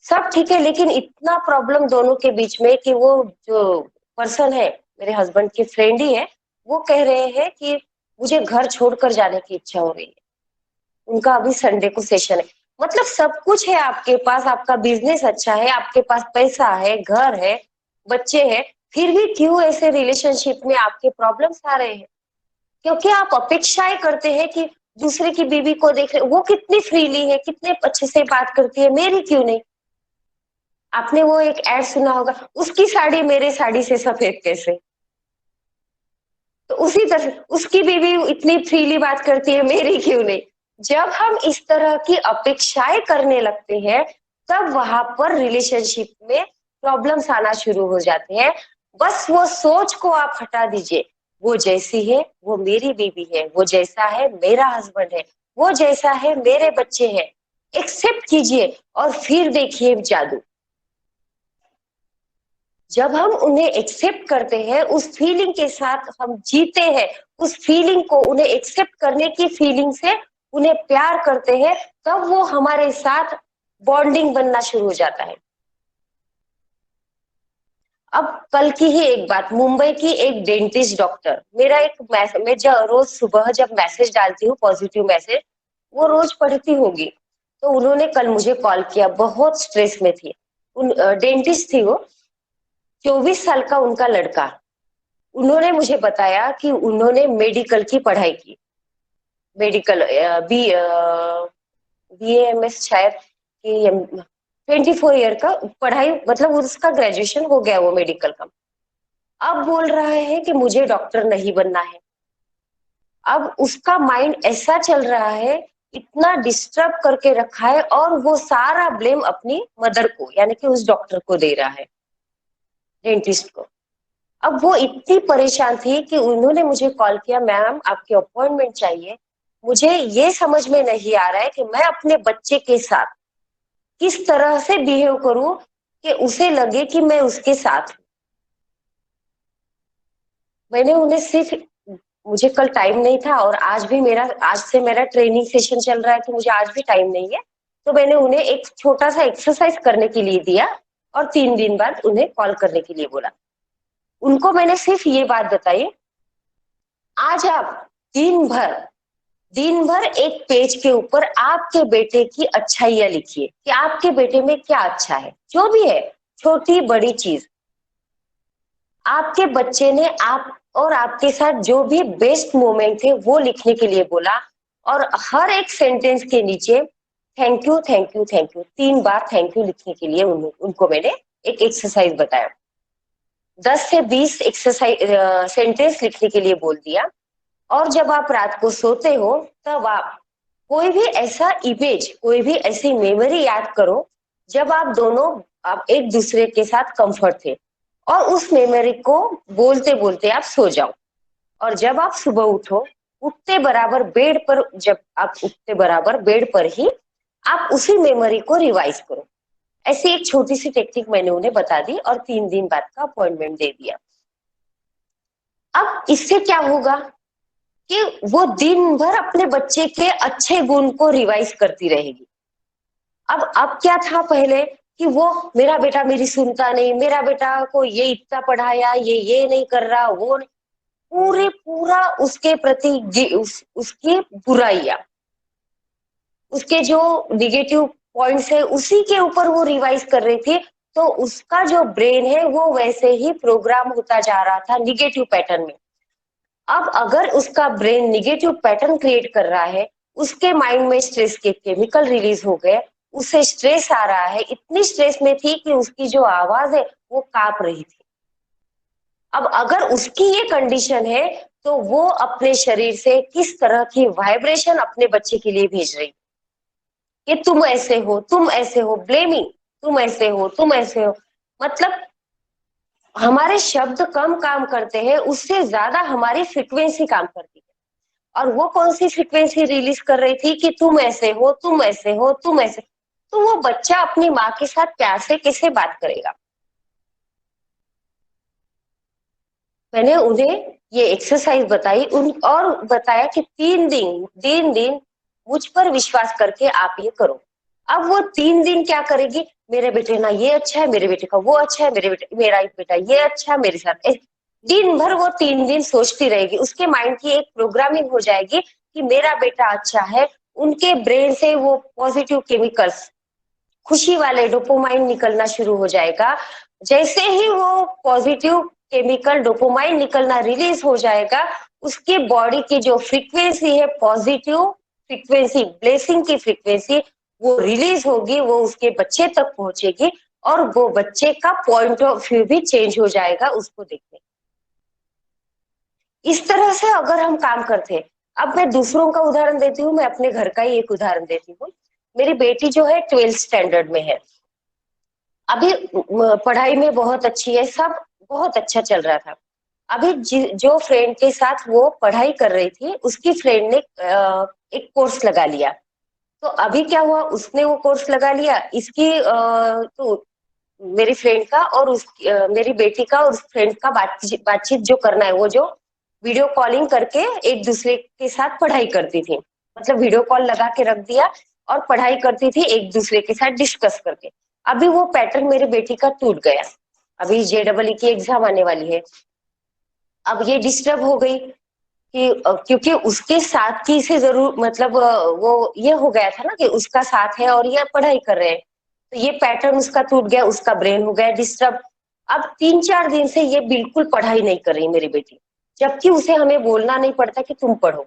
सब ठीक है, लेकिन इतना प्रॉब्लम दोनों के बीच में कि वो जो पर्सन है, मेरे हस्बैंड के फ्रेंड ही है, वो कह रहे हैं कि मुझे घर छोड़कर जाने की इच्छा हो रही है। उनका अभी संडे को सेशन है। मतलब सब कुछ है आपके पास, आपका बिजनेस अच्छा है, आपके पास पैसा है, घर है, बच्चे हैं, फिर भी क्यों ऐसे रिलेशनशिप में आपके प्रॉब्लम्स आ रहे हैं? क्योंकि आप अपेक्षाएं करते हैं कि दूसरे की बीवी को देख रहे, वो कितनी फ्रीली है, कितने अच्छे से बात करती है, मेरी क्यों नहीं। आपने वो एक एड सुना होगा, उसकी साड़ी मेरे साड़ी से सफेद कैसे। तो उसी तरह उसकी बीवी इतनी फ्रीली बात करती है, मेरी क्यों नहीं। जब हम इस तरह की अपेक्षाएं करने लगते हैं, तब वहां पर रिलेशनशिप में प्रॉब्लम्स आना शुरू हो जाते हैं। बस वो सोच को आप हटा दीजिए, वो जैसी है वो मेरी बीवी है, वो जैसा है मेरा हस्बैंड है, वो जैसा है मेरे बच्चे हैं। एक्सेप्ट कीजिए और फिर देखिए जादू। जब हम उन्हें एक्सेप्ट करते हैं, उस फीलिंग के साथ हम जीते हैं, उस फीलिंग को, उन्हें एक्सेप्ट करने की फीलिंग से उन्हें प्यार करते हैं, तब वो हमारे साथ बॉन्डिंग बनना शुरू हो जाता है। अब कल की ही एक बात, मुंबई की एक डेंटिस्ट डॉक्टर, मेरा एक मैं रोज सुबह जब मैसेज डालती हूँ पॉजिटिव मैसेज, वो रोज पढ़ती होगी, तो उन्होंने कल मुझे कॉल किया, बहुत स्ट्रेस में थी। डेंटिस्ट थी वो, 24 साल का उनका लड़का। उन्होंने मुझे बताया कि उन्होंने मेडिकल की पढ़ाई की, मेडिकल BAMS शायद कि 24 ईयर का पढ़ाई, मतलब उसका ग्रेजुएशन हो गया वो मेडिकल का। अब बोल रहा है कि मुझे डॉक्टर नहीं बनना है। अब उसका माइंड ऐसा चल रहा है, इतना डिस्टर्ब करके रखा है, और वो सारा ब्लेम अपनी मदर को, यानी कि उस डॉक्टर को दे रहा है, डेंटिस्ट को। अब वो इतनी परेशान थी कि उन्होंने मुझे कॉल किया, मैम आपकी अपॉइंटमेंट चाहिए, मुझे ये समझ में नहीं आ रहा है कि मैं अपने बच्चे के साथ किस तरह से बिहेव करूं कि उसे लगे कि मैं उसके साथ हूं। मैंने उन्हें सिर्फ, मुझे कल टाइम नहीं था और आज से मेरा ट्रेनिंग सेशन चल रहा है तो मुझे आज भी टाइम नहीं है, तो मैंने उन्हें एक छोटा सा एक्सरसाइज करने के लिए दिया और 3 दिन बाद उन्हें कॉल करने के लिए बोला। उनको मैंने सिर्फ ये बात बताई, आज आप दिन भर एक पेज के ऊपर आपके बेटे की अच्छाइयां लिखिए कि आपके बेटे में क्या अच्छा है, जो भी है, छोटी बड़ी चीज। आपके बच्चे ने आप और आपके साथ जो भी बेस्ट मोमेंट थे वो लिखने के लिए बोला, और हर एक सेंटेंस के नीचे thank you thank you thank you 3 bar thank you लिखने के लिए उनको मैंने एक एक्सरसाइज बताया। 10 से 20 एक्सरसाइज सेंटेंस लिखने के लिए बोल दिया। और जब आप रात को सोते हो तब आप कोई भी ऐसा इमेज, कोई भी ऐसी मेमोरी याद करो जब आप दोनों, आप एक दूसरे के साथ कंफर्ट थे, और उस मेमोरी को बोलते बोलते आप सो जाओ। और जब आप सुबह उठो, जब आप उठते बराबर बेड पर ही आप उसी मेमोरी को रिवाइज करो। ऐसी एक छोटी सी टेक्निक मैंने उन्हें बता दी और 3 दिन बाद का अपॉइंटमेंट दे दिया। अब इससे क्या होगा कि वो दिन भर अपने बच्चे के अच्छे गुण को रिवाइज करती रहेगी। अब क्या था पहले कि वो, मेरा बेटा मेरी सुनता नहीं, मेरा बेटा को ये इतना पढ़ाया, ये नहीं कर रहा, वो नहीं, पूरा उसके प्रति उसकी बुराइयां, उसके जो निगेटिव पॉइंट्स है उसी के ऊपर वो रिवाइज कर रही थी। तो उसका जो ब्रेन है वो वैसे ही प्रोग्राम होता जा रहा था निगेटिव पैटर्न में। अब अगर उसका ब्रेन निगेटिव पैटर्न क्रिएट कर रहा है, उसके माइंड में स्ट्रेस के केमिकल रिलीज हो गए, उसे स्ट्रेस आ रहा है, इतनी स्ट्रेस में थी कि उसकी जो आवाज है वो कांप रही थी। अब अगर उसकी ये कंडीशन है तो वो अपने शरीर से किस तरह की वाइब्रेशन अपने बच्चे के लिए भेज रही कि तुम ऐसे हो, तुम ऐसे हो, ब्लेमिंग, तुम ऐसे हो, तुम ऐसे हो। मतलब हमारे शब्द कम काम करते हैं, उससे ज्यादा हमारी फ्रिक्वेंसी काम करती है। और वो कौन सी फ्रिक्वेंसी रिलीज कर रही थी कि तुम ऐसे हो, तुम ऐसे हो, तुम ऐसे। तो वो बच्चा अपनी माँ के साथ प्यार से कैसे बात करेगा। मैंने उन्हें ये एक्सरसाइज बताई और बताया कि 3 दिन मुझ पर विश्वास करके आप ये करो। अब वो 3 दिन क्या करेगी, मेरे बेटे ना ये अच्छा है, मेरे बेटे का वो अच्छा है, मेरा एक बेटा ये अच्छा है मेरे साथ। दिन भर वो 3 दिन सोचती रहेगी, उसके माइंड की एक प्रोग्रामिंग हो जाएगी कि मेरा बेटा अच्छा है। उनके ब्रेन से वो पॉजिटिव केमिकल्स, खुशी वाले डोपामाइन निकलना शुरू हो जाएगा। जैसे ही वो पॉजिटिव केमिकल डोपामाइन निकलना रिलीज हो जाएगा, उसकी बॉडी की जो फ्रीक्वेंसी है, पॉजिटिव फ्रीक्वेंसी, ब्लेसिंग की फ्रीक्वेंसी, वो रिलीज होगी, वो उसके बच्चे तक पहुंचेगी और वो बच्चे का पॉइंट ऑफ व्यू भी चेंज हो जाएगा उसको देखने। इस तरह से अगर हम काम करते हैं, अब मैं दूसरों का उदाहरण देती हूँ, मैं अपने घर का ही एक उदाहरण देती हूँ। मेरी बेटी जो है 12th स्टैंडर्ड में है, अभी पढ़ाई में बहुत अच्छी है, सब बहुत अच्छा चल रहा था। अभी जो फ्रेंड के साथ वो पढ़ाई कर रही थी, उसकी फ्रेंड ने एक कोर्स लगा लिया। तो अभी क्या हुआ, उसने वो कोर्स लगा लिया, इसकी तो मेरी फ्रेंड का और मेरी बेटी का और उस फ्रेंड का बातचीत जो करना है, वो जो वीडियो कॉलिंग करके एक दूसरे के साथ पढ़ाई करती थी, मतलब वीडियो कॉल लगा के रख दिया और पढ़ाई करती थी एक दूसरे के साथ डिस्कस करके। अभी वो पैटर्न मेरी बेटी का टूट गया। अभी JEE की एग्जाम आने वाली है, अब ये डिस्टर्ब हो गई कि क्योंकि उसके साथ की से जरूर, मतलब वो ये हो गया था ना कि उसका साथ है और ये पढ़ाई कर रहे हैं, तो ये पैटर्न उसका टूट गया, उसका ब्रेन हो गया डिस्टर्ब। अब 3-4 दिन से ये बिल्कुल पढ़ाई नहीं कर रही मेरी बेटी, जबकि उसे हमें बोलना नहीं पड़ता कि तुम पढ़ो।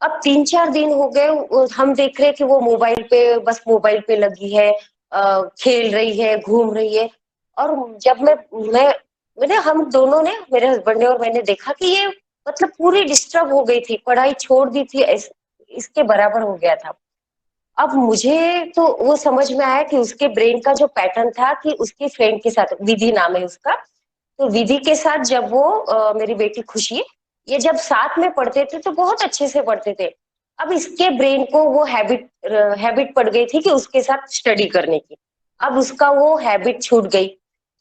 अब 3-4 दिन हो गए, हम देख रहे हैं कि वो मोबाइल पे, बस मोबाइल पे लगी है, खेल रही है, घूम रही है। और जब मैंने हम दोनों ने, मेरे हस्बैंड ने और मैंने देखा कि ये मतलब पूरी डिस्टर्ब हो गई थी, पढ़ाई छोड़ दी थी, इसके बराबर हो गया था। अब मुझे तो वो समझ में आया कि उसके ब्रेन का जो पैटर्न था कि उसकी फ्रेंड के साथ, विधि नाम है उसका, तो विधि के साथ जब वो मेरी बेटी खुशी, ये जब साथ में पढ़ते थे तो बहुत अच्छे से पढ़ते थे। अब इसके ब्रेन को वो हैबिट पड़ गई थी कि उसके साथ स्टडी करने की। अब उसका वो हैबिट छूट गई,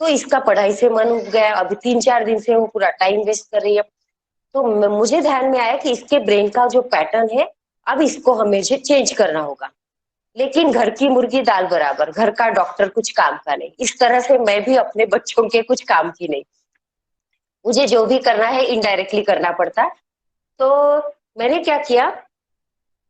तो इसका पढ़ाई से मन उब गया। अभी 3-4 दिन से वो पूरा टाइम वेस्ट कर रही है। तो मुझे ध्यान में आया कि इसके ब्रेन का जो पैटर्न है, अब इसको हमें चेंज करना होगा। लेकिन घर की मुर्गी दाल बराबर, घर का डॉक्टर कुछ काम का नहीं। इस तरह से मैं भी अपने बच्चों के कुछ काम की नहीं। मुझे जो भी करना है इनडायरेक्टली करना पड़ता है। तो मैंने क्या किया,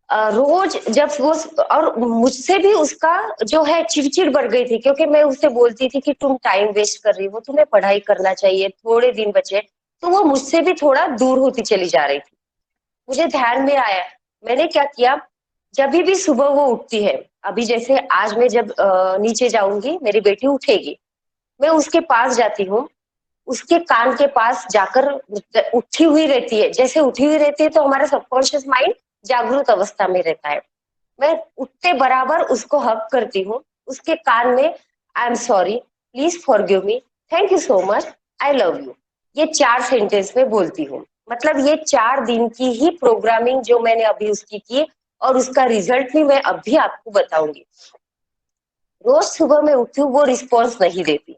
रोज जब वो, और मुझसे भी उसका जो है चिड़चिड़ बढ़ गई थी, क्योंकि मैं उससे बोलती थी कि तुम टाइम वेस्ट कर रही हो, तुम्हें पढ़ाई करना चाहिए, थोड़े दिन बचे। तो वो मुझसे भी थोड़ा दूर होती चली जा रही थी। मुझे ध्यान में आया, मैंने क्या किया, जब भी सुबह वो उठती है, अभी जैसे आज मैं जब नीचे जाऊंगी, मेरी बेटी उठेगी, मैं उसके पास जाती हूँ, उसके कान के पास जाकर, उठी हुई रहती है, जैसे उठी हुई रहती है तो हमारा सबकॉन्शियस माइंड जागृत अवस्था में रहता है। मैं उठते बराबर उसको हक करती हूँ, उसके कान में I am sorry, please forgive me, thank you so much, I love you, ये 4 सेंटेंस में बोलती हूँ। मतलब ये 4 दिन की ही प्रोग्रामिंग जो मैंने अभी उसकी की, और उसका रिजल्ट भी मैं अभी आपको बताऊंगी। रोज सुबह में उठी हूँ, वो रिस्पॉन्स नहीं देती।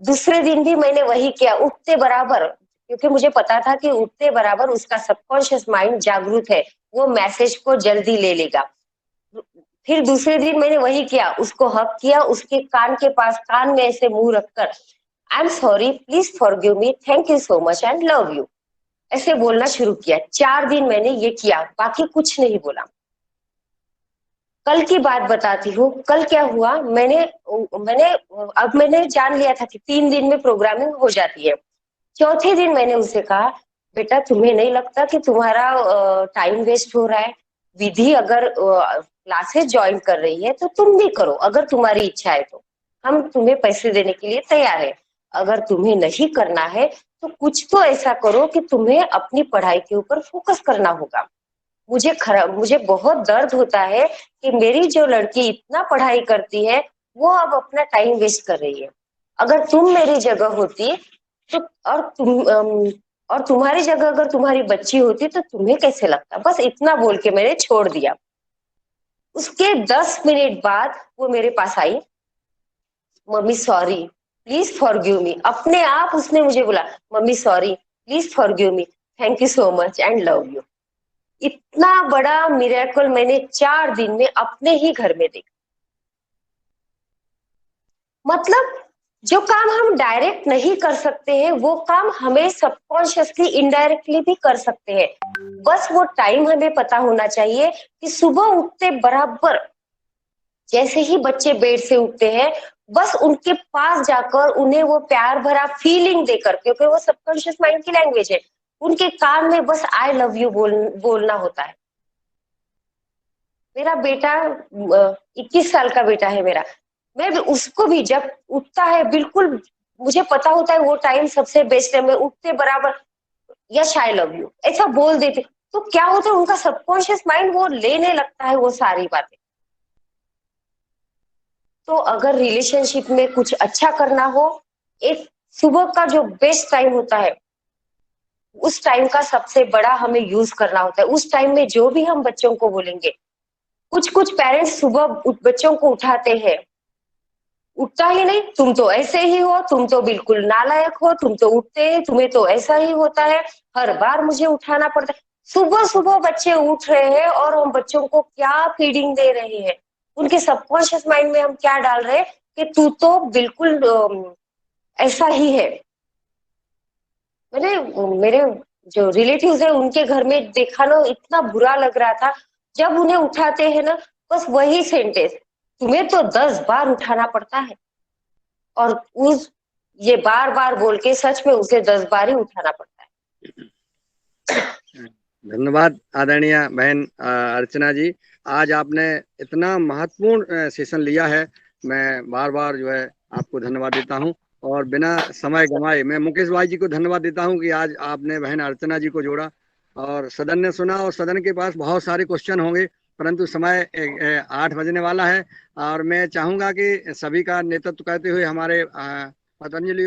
दूसरे दिन भी मैंने वही किया, उठते बराबर, क्योंकि मुझे पता था कि उठते बराबर उसका सबकॉन्शियस माइंड जागरूक है, वो मैसेज को जल्दी ले लेगा। फिर दूसरे दिन मैंने वही किया, उसको हक किया, उसके कान के पास, कान में ऐसे मुंह रखकर, I am sorry, please forgive me, thank you so much and love you, ऐसे बोलना शुरू किया। 4 दिन मैंने ये किया, बाकी कुछ नहीं बोला। कल की बात बताती हूँ, कल क्या हुआ, मैंने मैंने अब मैंने जान लिया था कि 3 दिन में प्रोग्रामिंग हो जाती है। चौथे दिन मैंने उसे कहा, बेटा तुम्हें नहीं लगता कि तुम्हारा टाइम वेस्ट हो रहा है? विधि अगर क्लासेस ज्वाइन कर रही है तो तुम भी करो, अगर तुम्हारी इच्छा है तो हम तुम्हें पैसे देने के लिए तैयार है। अगर तुम्हें नहीं करना है तो कुछ तो ऐसा करो कि तुम्हें अपनी पढ़ाई के ऊपर फोकस करना होगा। मुझे बहुत दर्द होता है कि मेरी जो लड़की इतना पढ़ाई करती है, वो अब अपना टाइम वेस्ट कर रही है। अगर तुम मेरी जगह होती तो, और तुम्हारी जगह अगर तुम्हारी बच्ची होती तो तुम्हें कैसे लगता? बस इतना बोल के मैंने छोड़ दिया। उसके 10 मिनट बाद वो मेरे पास आई, mummy sorry, please forgive me. अपने आप उसने मुझे बोला, mummy sorry, please forgive me, thank you so much and love you. इतना बड़ा मिरेकल मैंने 4 दिन में अपने ही घर में देखा। मतलब जो काम हम डायरेक्ट नहीं कर सकते हैं, वो काम हमें सबकॉन्शियसली इनडायरेक्टली भी कर सकते हैं। बस वो टाइम हमें पता होना चाहिए कि सुबह उठते बराबर, जैसे ही बच्चे बेड से उठते हैं, बस उनके पास जाकर उन्हें वो प्यार भरा फीलिंग देकर, क्योंकि वो सबकॉन्शियस माइंड की लैंग्वेज है, उनके कान में बस आई लव यू बोलना होता है। मेरा बेटा 21 साल का बेटा है मेरा, मैं भी उसको भी जब उठता है, बिल्कुल मुझे पता होता है वो टाइम सबसे बेस्ट है, मैं उठते बराबर यस आई लव यू ऐसा बोल देते, तो क्या होता है उनका सबकॉन्शियस माइंड वो लेने लगता है वो सारी बातें। तो अगर रिलेशनशिप में कुछ अच्छा करना हो, एक सुबह का जो बेस्ट टाइम होता है, उस टाइम का सबसे बड़ा हमें यूज करना होता है। उस टाइम में जो भी हम बच्चों को बोलेंगे, कुछ कुछ पेरेंट्स सुबह बच्चों को उठाते हैं, उठता ही नहीं, तुम तो ऐसे ही हो, तुम तो बिल्कुल नालायक हो, तुम तो उठते हैं, तुम्हें तो ऐसा ही होता है, हर बार मुझे उठाना पड़ता है। सुबह सुबह बच्चे उठ रहे हैं और हम बच्चों को क्या फीडिंग दे रहे हैं, उनके सबकॉन्शियस माइंड में हम क्या डाल रहे हैं कि तू तो बिल्कुल ऐसा ही है। मैंने मेरे जो रिलेटिव्स है उनके घर में देखा ना, इतना बुरा लग रहा था जब उन्हें उठाते हैं ना, बस वही सेंटेंस, तुम्हें तो 10 बार उठाना पड़ता है, और उस ये बार बार बोल के सच में उसे 10 बार ही उठाना पड़ता है। धन्यवाद आदरणीय बहन अर्चना जी, आज आपने इतना महत्वपूर्ण सेशन लिया है। मैं बार बार जो है आपको धन्यवाद देता हूं, और बिना समय गंवाए मैं मुकेश भाई जी को धन्यवाद देता हूं कि आज आपने बहन अर्चना जी को जोड़ा, और सदन ने सुना, और सदन के पास बहुत सारे क्वेश्चन होंगे, परंतु समय 8 बजने वाला है, और मैं चाहूंगा कि सभी का नेतृत्व करते हुए हमारे पतंजलि